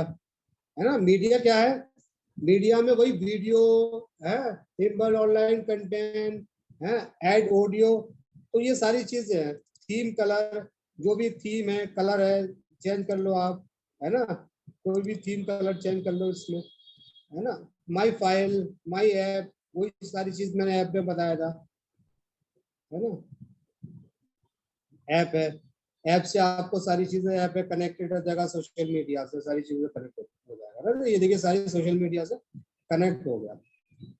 है ना, मीडिया क्या है, मीडिया में वही वीडियो है, टेबल, ऑनलाइन कंटेंट है, एड ऑडियो, तो ये सारी चीजें हैं। थीम, कलर, जो भी थीम है, कलर है, चेंज कर लो आप है ना, कोई भी थीम कलर चेंज कर लो इसमें है ना। माई फाइल, माई ऐप, वही सारी चीज मैंने ऐप में बताया था है ना। ऐप है, ऐप से आपको सारी चीजें, ऐप है कनेक्टेड हो जाएगा सोशल मीडिया से, सारी चीजें कनेक्ट हो जाएगा ना। ये देखिए सारी सोशल मीडिया से कनेक्ट हो गया।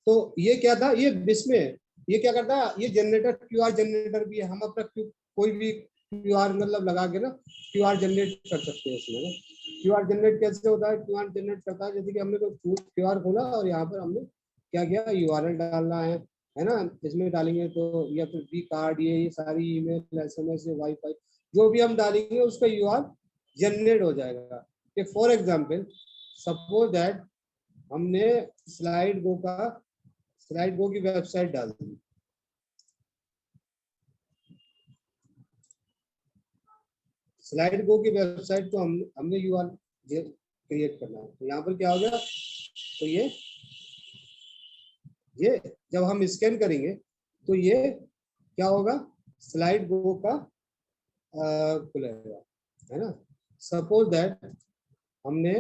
तो ये क्या था, ये इसमें ये क्या करता है, ये जनरेटर, क्यूआर जनरेटर भी है। हम अपना कोई भी क्यूआर मतलब लगा के ना क्यूआर जनरेट कर सकते हैं इसमें ना। क्यूआर जनरेट कैसे होता है, क्यूआर जनरेट करता है जैसे कि हमने कोई क्यूआर खोला और यहाँ पर हमने क्या किया, यूआरएल डालना है ना, इसमें डालेंगे तो, या फिर वी कार्ड, ये सारी ईमेल, एसएमएस, वाईफाई, जो भी हम डालेंगे उसका यूआर जनरेट हो जाएगा। कि फॉर एग्जाम्पल सपोज दैट हमने स्लाइड गो की वेबसाइट डाल दी, स्लाइड गो की वेबसाइट को हमने यूआर क्रिएट करना है। तो यहाँ पर क्या हो गया, तो ये जब हम स्कैन करेंगे तो ये क्या होगा, स्लाइड गो का खुलेगा है ना। सपोज दैट हमने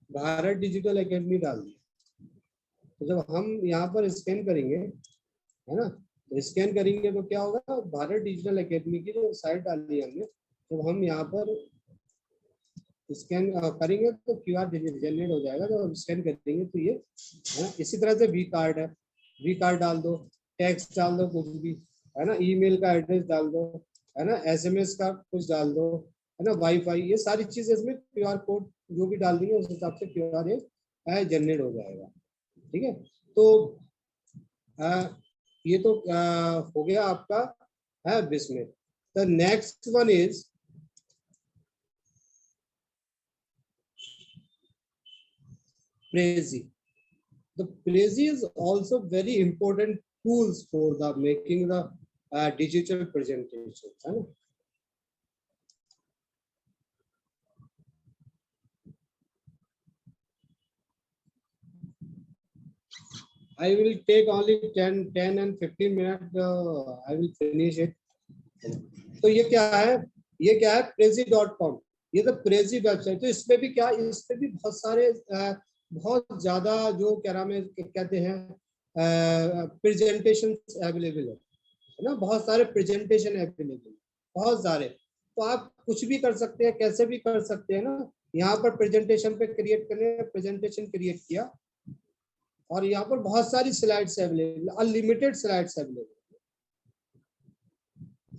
भारत डिजिटल एकेडमी डाल दी, तो जब हम यहाँ पर स्कैन करेंगे है ना, तो स्कैन करेंगे तो क्या होगा, भारत डिजिटल एकेडमी की जो साइट डाली है हमने, जब हम यहाँ पर स्कैन करेंगे तो क्यूआर जनरेट हो जाएगा। जब हम स्कैन करेंगे तो ये है ना। इसी तरह से वी कार्ड है, वी कार्ड डाल दो, टेक्स्ट डाल दो, कुछ भी है ना, ईमेल का एड्रेस डाल दो है ना, एसएमएस का कुछ डाल दो है ना, वाईफाई, ये सारी चीजें इसमें क्यूआर कोड जो भी डाल देंगे उस हिसाब से क्यूआर जनरेट हो जाएगा। ठीक है, तो ये तो हो गया आपका है Bismil. The next one is Prezi. The Prezi is also very important tools for the making the digital presentations. है ना? I will take only 10 and 15 minutes. I will finish it. तो ये क्या है, ये क्या है, prezi.com, ये तो प्रेजी वेबसाइट। तो इसमें भी क्या, इसमें भी बहुत सारे बहुत ज्यादा जो क्या नाम है कहते हैं प्रेजेंटेशन अवेलेबल है ना, बहुत सारे प्रेजेंटेशन अवेलेबल, बहुत सारे। तो आप कुछ भी कर सकते हैं, कैसे भी कर सकते हैं ना। यहाँ पर प्रेजेंटेशन पे क्रिएट करने, प्रेजेंटेशन क्रिएट किया और यहाँ पर बहुत सारी slides available, unlimited slides available,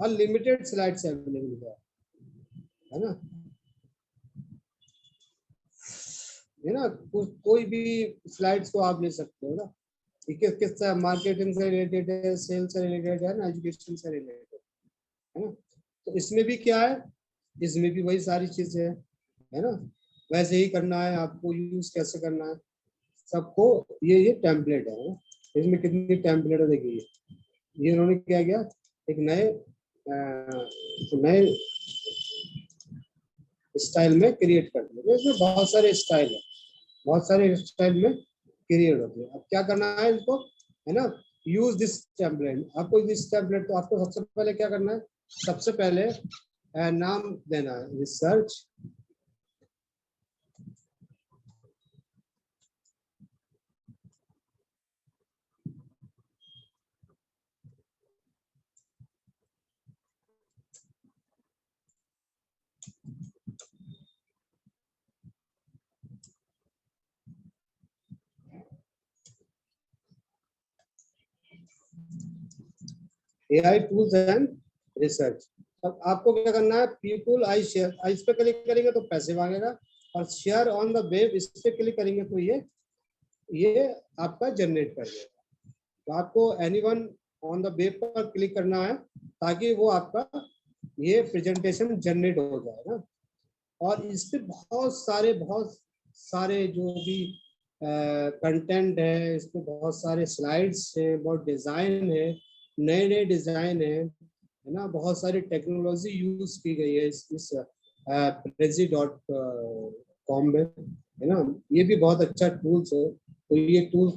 unlimited slides available है ना, है ना। कोई भी स्लाइड्स को आप ले सकते हो ना, किस किस मार्केटिंग से रिलेटेड है, सेल्स से रिलेटेड है ना, एजुकेशन से रिलेटेड है ना। तो इसमें भी क्या है, इसमें भी वही सारी चीजें है ना, वैसे ही करना है आपको, यूज कैसे करना है सबको। ये टेम्पलेट है ना? इसमें कितनी टेम्पलेट है देखिए, ये उन्होंने क्या किया, एक नए स्टाइल में क्रिएट कर दिया। इसमें बहुत सारे स्टाइल है, बहुत सारे स्टाइल में क्रिएट होते हैं। अब क्या करना है इसको है ना, यूज दिस टेम्पलेट। आपको दिस टेम्पलेट, तो आपको सबसे पहले क्या करना है, सबसे पहले नाम देना है, research AI tools and research. अब आपको क्या करना है, पीपल आई शेयर, इस पे क्लिक करेंगे तो पैसे मांगेगा, और शेयर ऑन द वेब इस पे क्लिक करेंगे तो ये आपका जनरेट कर देगा। तो आपको एनीवन ऑन द वेब पर क्लिक करना है ताकि वो आपका ये प्रेजेंटेशन जनरेट हो जाए ना। और इस पे बहुत सारे जो भी कंटेंट है, इस पे बहुत सारे स्लाइड्स हैं, बहुत डिजाइन है, नए नए डिजाइन है ना। बहुत सारी टेक्नोलॉजी यूज की गई है इस prezi.com में, है ना। ये भी बहुत अच्छा टूल्स है। तो ये टूल्स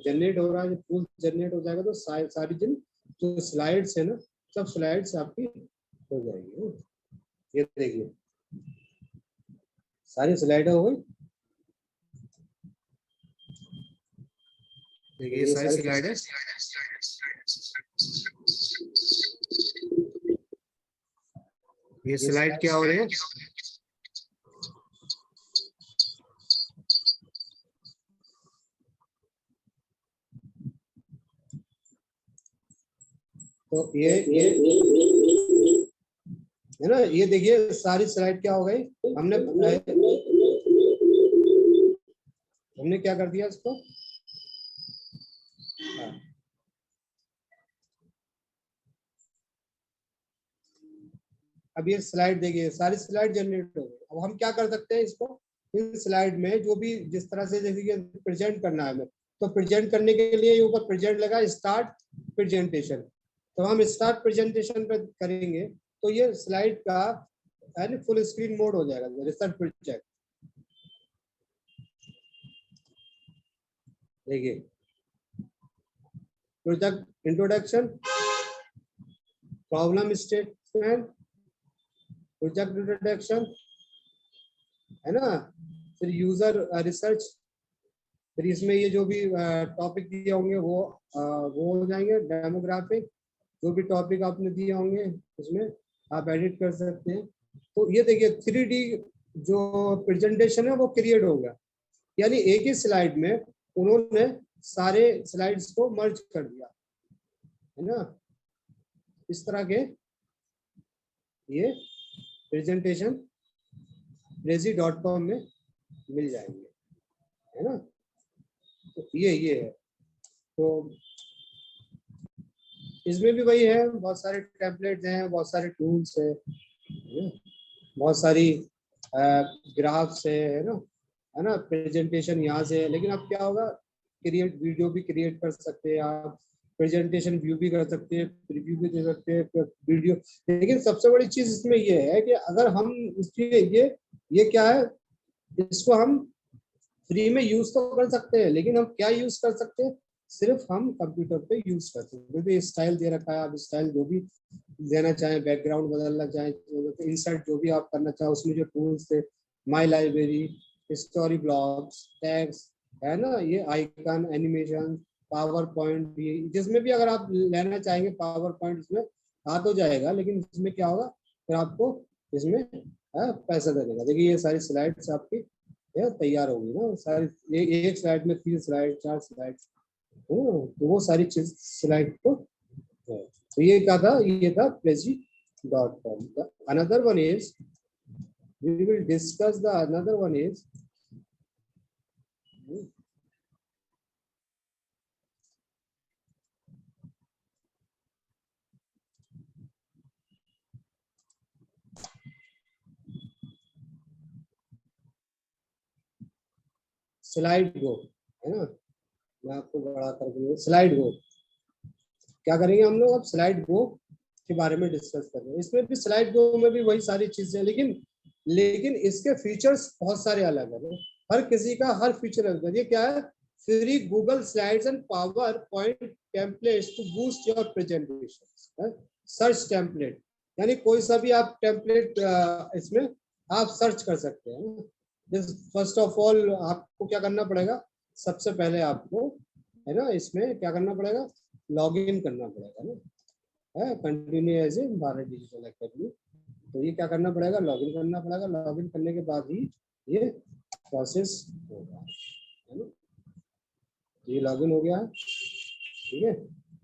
जनरेट हो रहा है, टूल्स जनरेट हो जाएगा तो सारी दिन जो स्लाइड्स है ना, सब स्लाइड्स आपकी हो जाएगी। ये देखिए सारी स्लाइड हो गई, देखिए ये सारी स्लाइड है। ये स्लाइड क्या हो रही है, तो ये है ना। ये देखिए सारी स्लाइड क्या हो गई, हमने क्या कर दिया इसको। अब ये स्लाइड देखिए सारी स्लाइड जनरेट हो गई। अब हम क्या कर सकते हैं इसको, इन स्लाइड में जो भी जिस तरह से जैसे प्रेजेंट करना है हमें, तो प्रेजेंट करने के लिए ऊपर प्रेजेंट लगा, स्टार्ट प्रेजेंटेशन। तो हम स्टार्ट प्रेजेंटेशन पर करेंगे तो ये स्लाइड का फुल स्क्रीन मोड हो जाएगा, रिसर्च प्रोजेक्ट। देखिए project introduction, problem statement, project introduction, है ना। फिर यूजर रिसर्च, फिर इसमें ये जो भी टॉपिक दिए होंगे वो हो जाएंगे। डेमोग्राफिक, जो भी टॉपिक आपने दिए होंगे उसमें आप एडिट कर सकते हैं। तो ये देखिए 3D जो प्रेजेंटेशन है वो क्रिएट हो गया, यानी एक ही स्लाइड में उन्होंने सारे स्लाइड्स को मर्ज कर दिया, है ना। इस तरह के ये प्रेजेंटेशन prezi.com में मिल जाएंगे, है ना। तो ये है। तो इसमें भी वही है, बहुत सारे टेम्पलेट्स हैं, बहुत सारे टूल्स है, बहुत सारी ग्राफ्स है ना। प्रेजेंटेशन यहाँ से है, लेकिन अब क्या होगा, क्रिएट वीडियो भी क्रिएट कर सकते हैं आप, प्रेजेंटेशन व्यू भी कर सकते हैं, रिव्यू भी दे सकते हैं वीडियो। लेकिन सबसे बड़ी चीज इसमें ये है कि अगर हम इसके ये क्या है, इसको हम फ्री में यूज तो कर सकते हैं, लेकिन हम क्या यूज कर सकते हैं, सिर्फ हम कंप्यूटर पे यूज कर सकते हैं। जो भी स्टाइल दे रखा है, आप स्टाइल जो भी देना चाहें, बैकग्राउंड बदलना चाहें, इंसर्ट जो भी आप करना चाहें, उसमें जो टूल्स थे, माई लाइब्रेरी, स्टोरी ब्लॉक्स, टैग्स, है ना, ये आइकन, एनिमेशन, पावर पॉइंट भी, जिसमें भी अगर आप लेना चाहेंगे पावर पॉइंट इसमें आ तो जाएगा, लेकिन इसमें क्या होगा, फिर आपको इसमें पैसा देगा। देखिए ये सारी स्लाइड्स आपकी तैयार होगी ना सारी, एक स्लाइड में 3 स्लाइड 4 स्लाइड, तो वो सारी चीज स्लाइड को है। तो ये क्या था, ये था prezi.com। Another one is, we will discuss the another one is slide go, है ना। मैं आपको बड़ा कर स्लाइड गो क्या करेंगे हम लोग, अब स्लाइड गो के बारे में डिस्कस कर रहे हैं। इसमें भी स्लाइड गो में भी वही सारी चीजें, लेकिन इसके फीचर्स बहुत सारे अलग है। हर किसी का हर फीचर अलग है। ये क्या है, free Google Slides and PowerPoint templates to boost your presentation. Search template, यानी कोई सा भी आप टेम्पलेट इसमें आप सर्च कर सकते हैं। फर्स्ट ऑफ ऑल आपको क्या करना पड़ेगा, सबसे पहले आपको, है ना, इसमें क्या करना पड़ेगा, लॉग इन करना पड़ेगा ना, continue as a Bharat Digital Academy. तो ये क्या करना पड़ेगा, लॉगिन करना पड़ेगा। लॉगिन करने के बाद ही ये प्रोसेस होगा, है ना। ये लॉगिन हो गया है, ठीक है।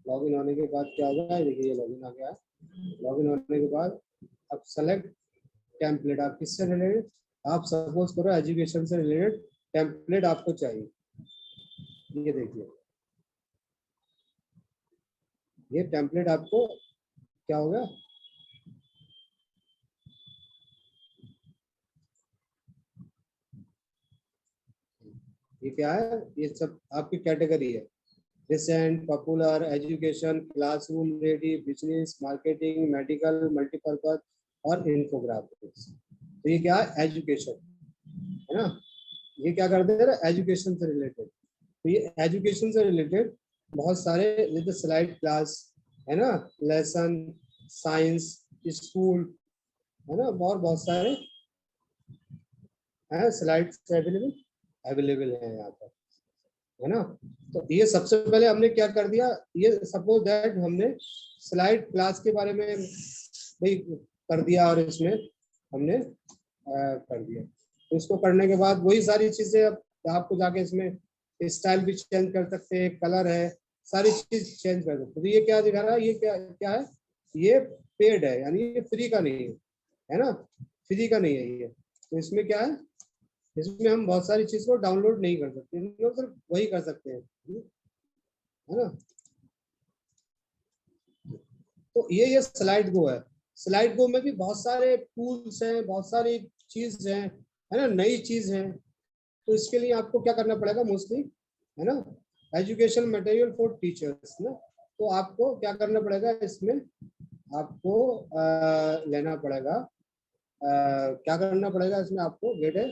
लॉगिन होने के बाद क्या होगा, देखिए ये लॉगिन आ गया। लॉगिन होने के बाद अब सेलेक्ट टेम्पलेट, आप किससे रिलेटेड, आप सपोज करो एजुकेशन से रिलेटेड टेम्पलेट आपको चाहिए। ये देखिए ये टेम्पलेट आपको क्या होगा, ये क्या है, ये सब आपकी कैटेगरी है। Recent, popular, education, classroom ready, business, marketing, medical, multipurpose और इन्फोग्राफिक्स। तो ये क्या है, एजुकेशन है ना, ये क्या कर दे रहा है, एजुकेशन से रिलेटेड। तो ये एजुकेशन से रिलेटेड बहुत सारे जैसे स्लाइड क्लास है ना, लेसन, साइंस, स्कूल है ना, और बहुत सारे हैं स्लाइड्स अवेलेबल है यहाँ पर है ना। तो ये सबसे पहले हमने क्या कर दिया, ये सपोज दैट हमने स्लाइड क्लास के बारे में भाई कर दिया और इसमें हमने कर दिया। तो इसको करने के बाद वही सारी चीजें अब आपको जाके इसमें स्टाइल भी चेंज कर सकते हैं, कलर है, सारी चीज चेंज कर सकते हैं। तो ये क्या दिखा रहा है, ये क्या क्या है, ये पेड है, यानी ये फ्री का नहीं है ना, फ्री का नहीं है ये। तो इसमें क्या है, इसमें हम बहुत सारी चीज को डाउनलोड नहीं कर सकते, हम सिर्फ वही कर सकते हैं है ना। तो ये स्लाइड गो है। स्लाइड गो में भी बहुत सारे टूल्स हैं, बहुत सारी चीज है ना, नई चीज है। तो इसके लिए आपको क्या करना पड़ेगा मोस्टली है ना, एजुकेशन मटेरियल फॉर टीचर्स ना। तो आपको क्या करना पड़ेगा, इसमें आपको लेना पड़ेगा, क्या करना पड़ेगा इसमें, आपको गेट है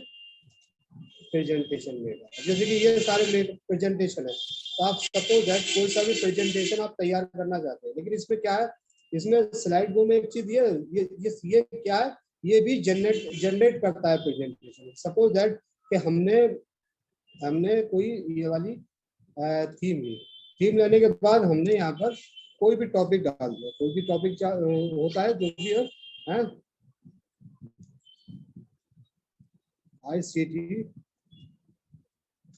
प्रेजेंटेशन में। जैसे कि ये सारे प्रेजेंटेशन है, तो आप सपोज दैट कोई सा भी प्रेजेंटेशन आप तैयार करना चाहते हैं, लेकिन इसमें क्या है, इसमें स्लाइड गो में एक चीज ये क्या है, ये भी जनरेट करता है प्रेजेंटेशन। सपोज दैट कि हमने कोई ये वाली थीम ली, थीम लेने के बाद हमने यहाँ पर कोई भी टॉपिक डाल दिया, कोई भी टॉपिक होता है जो भी है ICT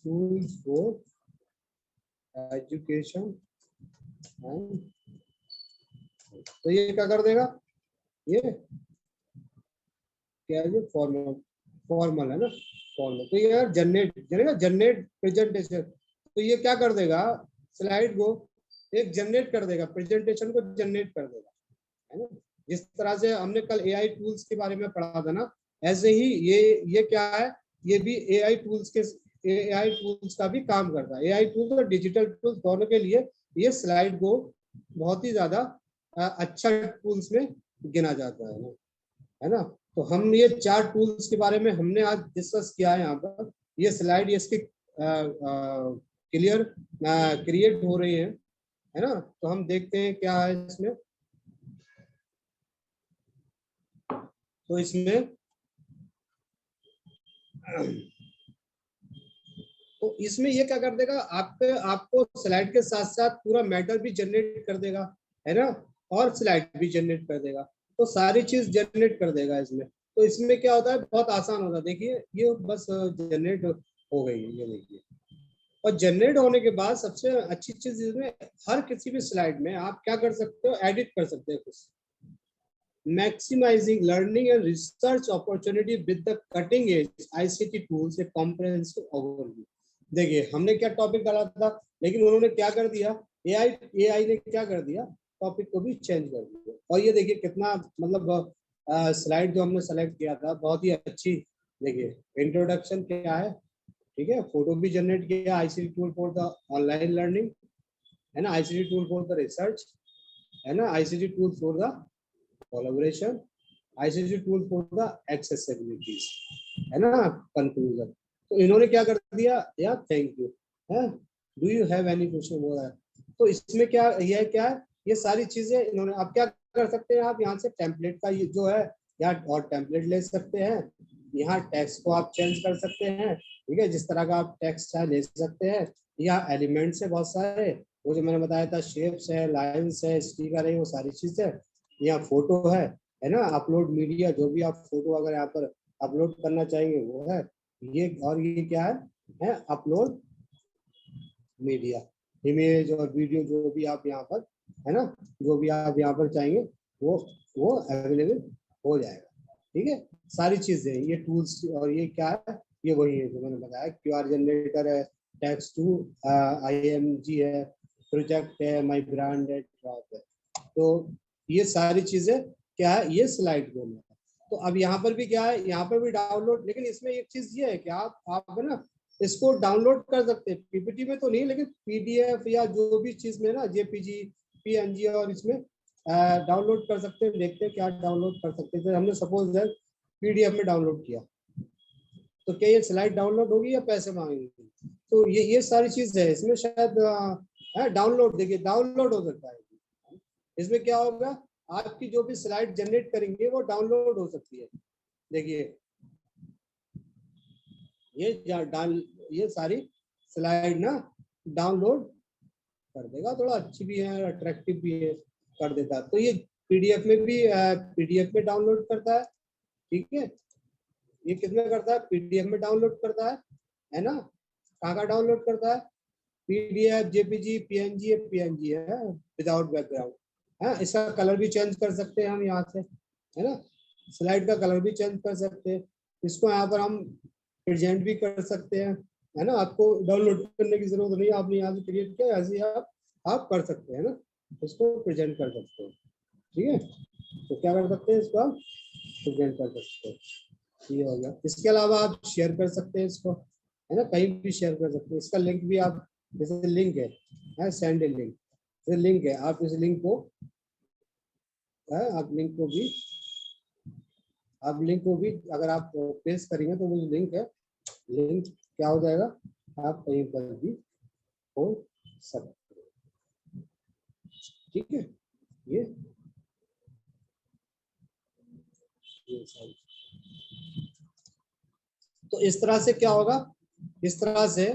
tools for education। तो ये क्या कर देगा, ये क्या है, फॉर्मल है ना, फॉर्मल। तो ये जनरेट प्रेजेंटेशन। तो ये क्या कर देगा, स्लाइड को एक जनरेट कर देगा, प्रेजेंटेशन को जनरेट कर देगा है ना। जिस तरह से हमने कल AI टूल्स के बारे में पढ़ा था ना, ऐसे ही ये क्या है, ये भी AI टूल्स का भी काम करता है। AI टूल्स और डिजिटल टूल्स दोनों के लिए ये स्लाइड को बहुत ही ज्यादा अच्छा टूल्स में गिना जाता है ना। तो हम ये 4 टूल्स के बारे में हमने आज डिस्कस किया है यहाँ पर। ये स्लाइड इसकी क्रिएट हो रही है ना। तो हम देखते हैं क्या है इसमें। तो इसमें तो इसमें ये क्या कर देगा, आपको स्लाइड के साथ साथ पूरा मैटर भी जनरेट कर देगा है ना, और स्लाइड भी जनरेट कर देगा। तो सारी चीज जनरेट कर देगा इसमें। तो इसमें क्या होता है, बहुत आसान होता है। देखिए ये बस जनरेट हो गई है, ये देखिए। और जनरेट होने के बाद सबसे अच्छी चीज इसमें, हर किसी भी स्लाइड में आप क्या कर सकते हो, एडिट कर सकते हो कुछ। Maximizing learning and research opportunity with the cutting edge ICT tools, a comprehensive overview। देखिए हमने क्या टॉपिक डाला था, लेकिन उन्होंने क्या कर दिया, AI ने क्या कर दिया, टॉपिक को भी चेंज कर दिया। और ये देखिए कितना मतलब स्लाइड जो हमने सेलेक्ट किया था बहुत ही अच्छी। देखिए इंट्रोडक्शन क्या है, ठीक है, फोटो भी जनरेट किया, ICT tool for the online learning है ना, ICT tool for the research है ना, ICT tool for the collaboration, ICT tool for the accessibilities है ना, कंक्लूजन। तो इन्होंने क्या कर दिया यार, थैंक यू है। Do you have any question बोला है। तो इसमें क्या ये क्या है, ये सारी चीजें इन्होंने। आप क्या कर सकते हैं, आप यहाँ से टेम्पलेट का ये जो है यहाँ और टेम्पलेट ले सकते हैं, यहाँ टेक्स्ट को आप चेंज कर सकते हैं, ठीक है, जिस तरह का आप टेक्स्ट चाहे ले सकते हैं। यहाँ एलिमेंट्स है बहुत सारे, वो जो मैंने बताया था, शेप्स है, लाइन्स है, स्टिकर है, वो सारी चीजें। यहाँ फोटो है ना, अपलोड मीडिया, जो भी आप फोटो अगर यहाँ पर अपलोड करना चाहेंगे वो है ये। और ये क्या है अपलोड मीडिया इमेज और वीडियो जो भी आप यहाँ पर, है ना, जो भी आप यहाँ पर चाहेंगे वो अवेलेबल हो जाएगा। ठीक है, सारी चीजें ये टूल्स, और ये क्या है, ये वही है जो मैंने बताया, QR जनरेटर है, टेक्स्ट टू IMG है, प्रोजेक्ट है, माई ब्रांड है, ड्रॉप है। तो ये सारी चीजें क्या है, ये स्लाइड गोल है। तो अब यहाँ पर भी क्या है, यहाँ पर भी डाउनलोड, लेकिन इसमें एक चीज ये है कि आप है ना इसको डाउनलोड कर सकते हैं, PPT में तो नहीं, लेकिन PDF या जो भी चीज में ना, JPG, PNG, और इसमें डाउनलोड कर सकते हैं। देखते हैं क्या डाउनलोड कर सकते हैं। हमने सपोज है PDF में डाउनलोड किया, तो क्या ये स्लाइड डाउनलोड होगी या पैसे मांगेंगे? तो ये सारी चीज है इसमें, शायद डाउनलोड, देखिए डाउनलोड हो सकता है। इसमें क्या होगा, आपकी जो भी स्लाइड जनरेट करेंगे वो डाउनलोड हो सकती है। देखिए ये सारी स्लाइड ना डाउनलोड कर देगा, थोड़ा अच्छी भी है, अट्रैक्टिव भी है, कर देता है। तो ये PDF में भी PDF में डाउनलोड करता है। ठीक है, ये किसमें करता है, PDF में डाउनलोड करता है ना। कहाँ डाउनलोड करता है, PDF, JPG, PNG है विदाउट बैकग्राउंड है। इसका कलर भी चेंज कर सकते हैं हम यहाँ से, है ना, स्लाइड का कलर भी चेंज कर सकते हैं। इसको यहाँ पर हम प्रेजेंट भी कर सकते हैं, है ना। आपको डाउनलोड करने की जरूरत नहीं, आपने यहाँ से क्रिएट किया, ऐसे ही आप कर सकते हैं ना, इसको प्रेजेंट कर सकते हैं। ठीक है, तो क्या कर सकते हैं, इसको आप प्रेजेंट कर सकते हैं। ये हो गया। इसके अलावा आप शेयर कर सकते हैं इसको, है ना, कहीं भी शेयर कर सकते हैं। इसका लिंक भी आप, जैसे लिंक है सेंड ए लिंक, जैसे लिंक है, आप इस लिंक को आप लिंक को भी अगर आप पेस्ट करेंगे तो वो लिंक है, लिंक क्या हो जाएगा, आप कहीं पर भी हो सकते हैं। ठीक है, ये तो इस तरह से क्या होगा, इस तरह से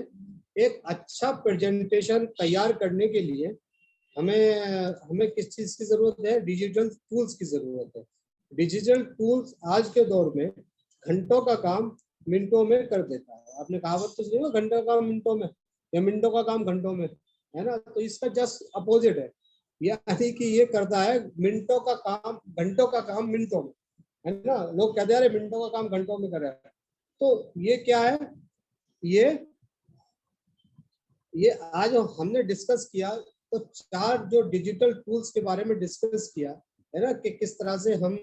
एक अच्छा प्रेजेंटेशन तैयार करने के लिए हमें किस चीज की जरूरत है, डिजिटल टूल्स की जरूरत है। डिजिटल टूल्स आज के दौर में घंटों का काम मिनटों में कर देता है। आपने कहावत तो सुनी, घंटों का काम मिनटों में, या मिनटों का काम घंटों में, है ना। तो इसका जस्ट अपोजिट है, यानी कि ये करता है मिनटों का काम, घंटों का काम मिनटों में, है ना। लोग कहते हैं मिनटों का काम घंटों में कर रहा है। तो ये क्या है, ये आज हमने डिस्कस किया, तो 4 जो डिजिटल टूल्स के बारे में डिस्कस किया, है ना, कि किस तरह से हम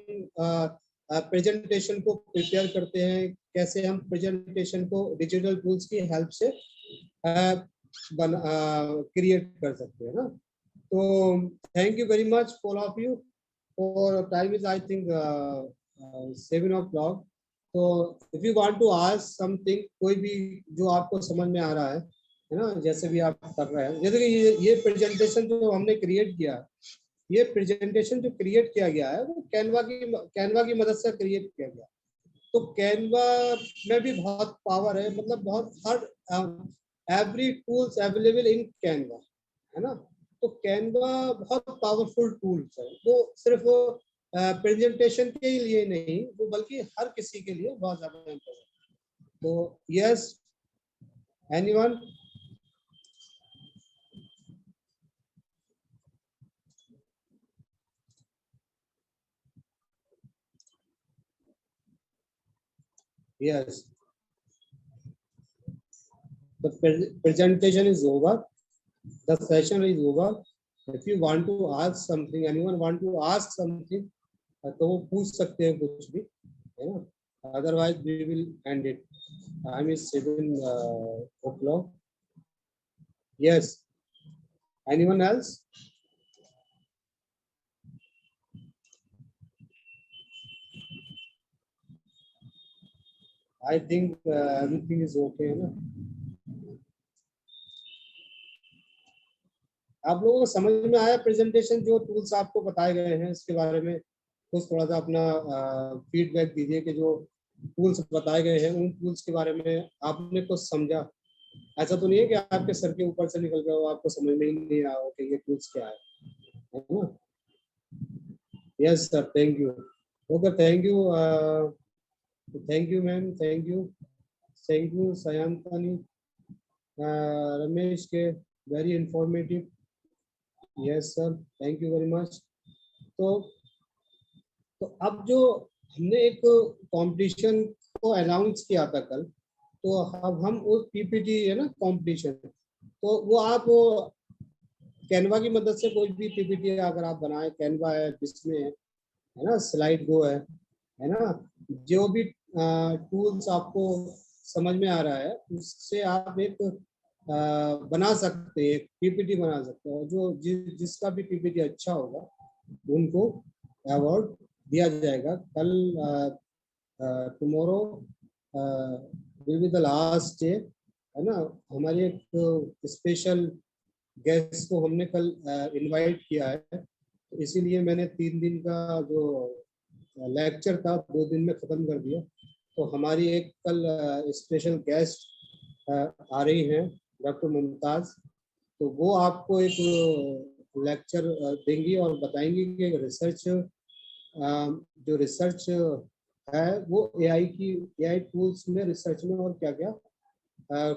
प्रेजेंटेशन को प्रिपेयर करते हैं, कैसे हम प्रेजेंटेशन को डिजिटल टूल्स की हेल्प से क्रिएट कर सकते हैं ना। तो thank you very much for of you, और time is I think 7 o'clock। तो if you want to ask something, कोई भी जो आपको समझ में आ रहा है ना, जैसे भी आप कर रहे हैं, जैसे कि ये प्रेजेंटेशन जो हमने क्रिएट किया, ये प्रेजेंटेशन जो क्रिएट किया गया है वो कैनवा की मदद से क्रिएट किया गया। तो कैनवा में भी बहुत पावर है, मतलब बहुत हर every tools available in Canva, है ना। तो कैनवा बहुत पावरफुल टूल्स है, वो सिर्फ प्रेजेंटेशन के लिए नहीं, वो बल्कि हर किसी के लिए बहुत ज्यादा इम्पोर्टेंट। तो yes, anyone? Yes, the presentation is over. The session is over. If you want to ask something, anyone want to ask something, तो वो पूछ सकते हैं कुछ भी, है ना. Otherwise, we will end it. Time is 7 o'clock. Yes. Anyone else? I think everything is okay, है ना. आप लोगों को समझ में आया प्रेजेंटेशन, जो टूल्स आपको बताए गए हैं इसके बारे में कुछ थोड़ा सा अपना फीडबैक दीजिए, कि जो टूल्स बताए गए हैं उन टूल्स के बारे में आपने कुछ समझा? ऐसा तो नहीं है कि आपके सर के ऊपर से निकल गया हो, आपको समझ में ही नहीं आया हो कि ये टूल्स क्या है ना. Yes sir, thank you. Okay, thank you ma'am, thank you Sayantani, Ramesh K, very informative. Yes sir, thank you very much. तो अब जो हमने एक कंपटीशन को अनाउंस किया था कल, तो अब हम उस पीपीटी है ना कंपटीशन, तो वो आप कैनवा की मदद से कोई भी पीपीटी अगर आप बनाए, कैनवा है जिसमें है ना स्लाइड गो है ना, जो भी टूल्स आपको समझ में आ रहा है उससे आप एक बना सकते हैं, एक पीपीटी बना सकते हैं. जो जिसका भी पीपीटी अच्छा होगा उनको अवार्ड दिया जाएगा. कल tomorrow will be the last day, है ना. हमारे एक स्पेशल गेस्ट को हमने कल इनवाइट किया है, तो इसीलिए मैंने 3 दिन का जो लेक्चर था 2 दिन में ख़त्म कर दिया. तो हमारी एक कल स्पेशल गेस्ट आ रही हैं, डॉक्टर मुमताज़. तो वो आपको एक लेक्चर देंगी और बताएंगी कि रिसर्च जो रिसर्च है वो एआई टूल्स में, रिसर्च में और क्या क्या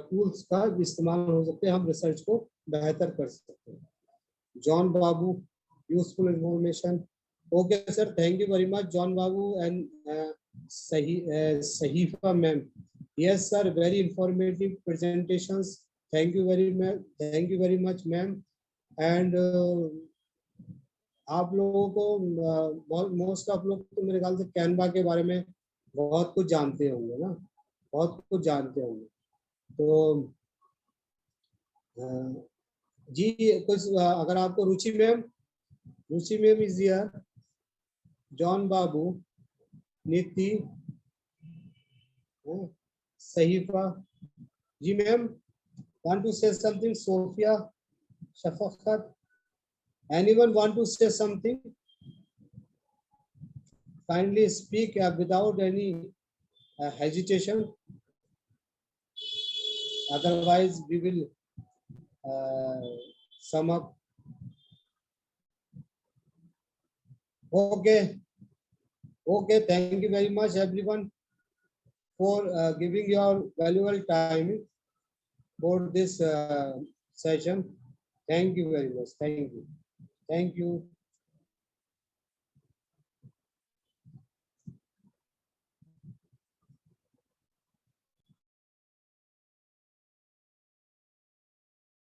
टूल्स का इस्तेमाल हो सकते हैं, हम रिसर्च को बेहतर कर सकते हैं. John Babu, useful information. Okay sir, thank you very much John Babu and Sahifa ma'am. Yes sir, very informative presentations. Thank you very much ma'am. And आप लोगों को मोस्ट ऑफ लोग तो मेरे ख्याल से कैनवा के बारे में बहुत कुछ जानते होंगे ना, बहुत कुछ जानते होंगे. तो जी कुछ अगर आपको रुचि मैम इज हियर, जॉन बाबू, नीति, सहीफा. जी ma'am, want to say something? Sophia, Shafaqat, anyone want to say something? Kindly speak without any hesitation. Otherwise, we will sum up. Okay. Thank you very much, everyone, for giving your valuable time for this session. Thank you very much. Thank you.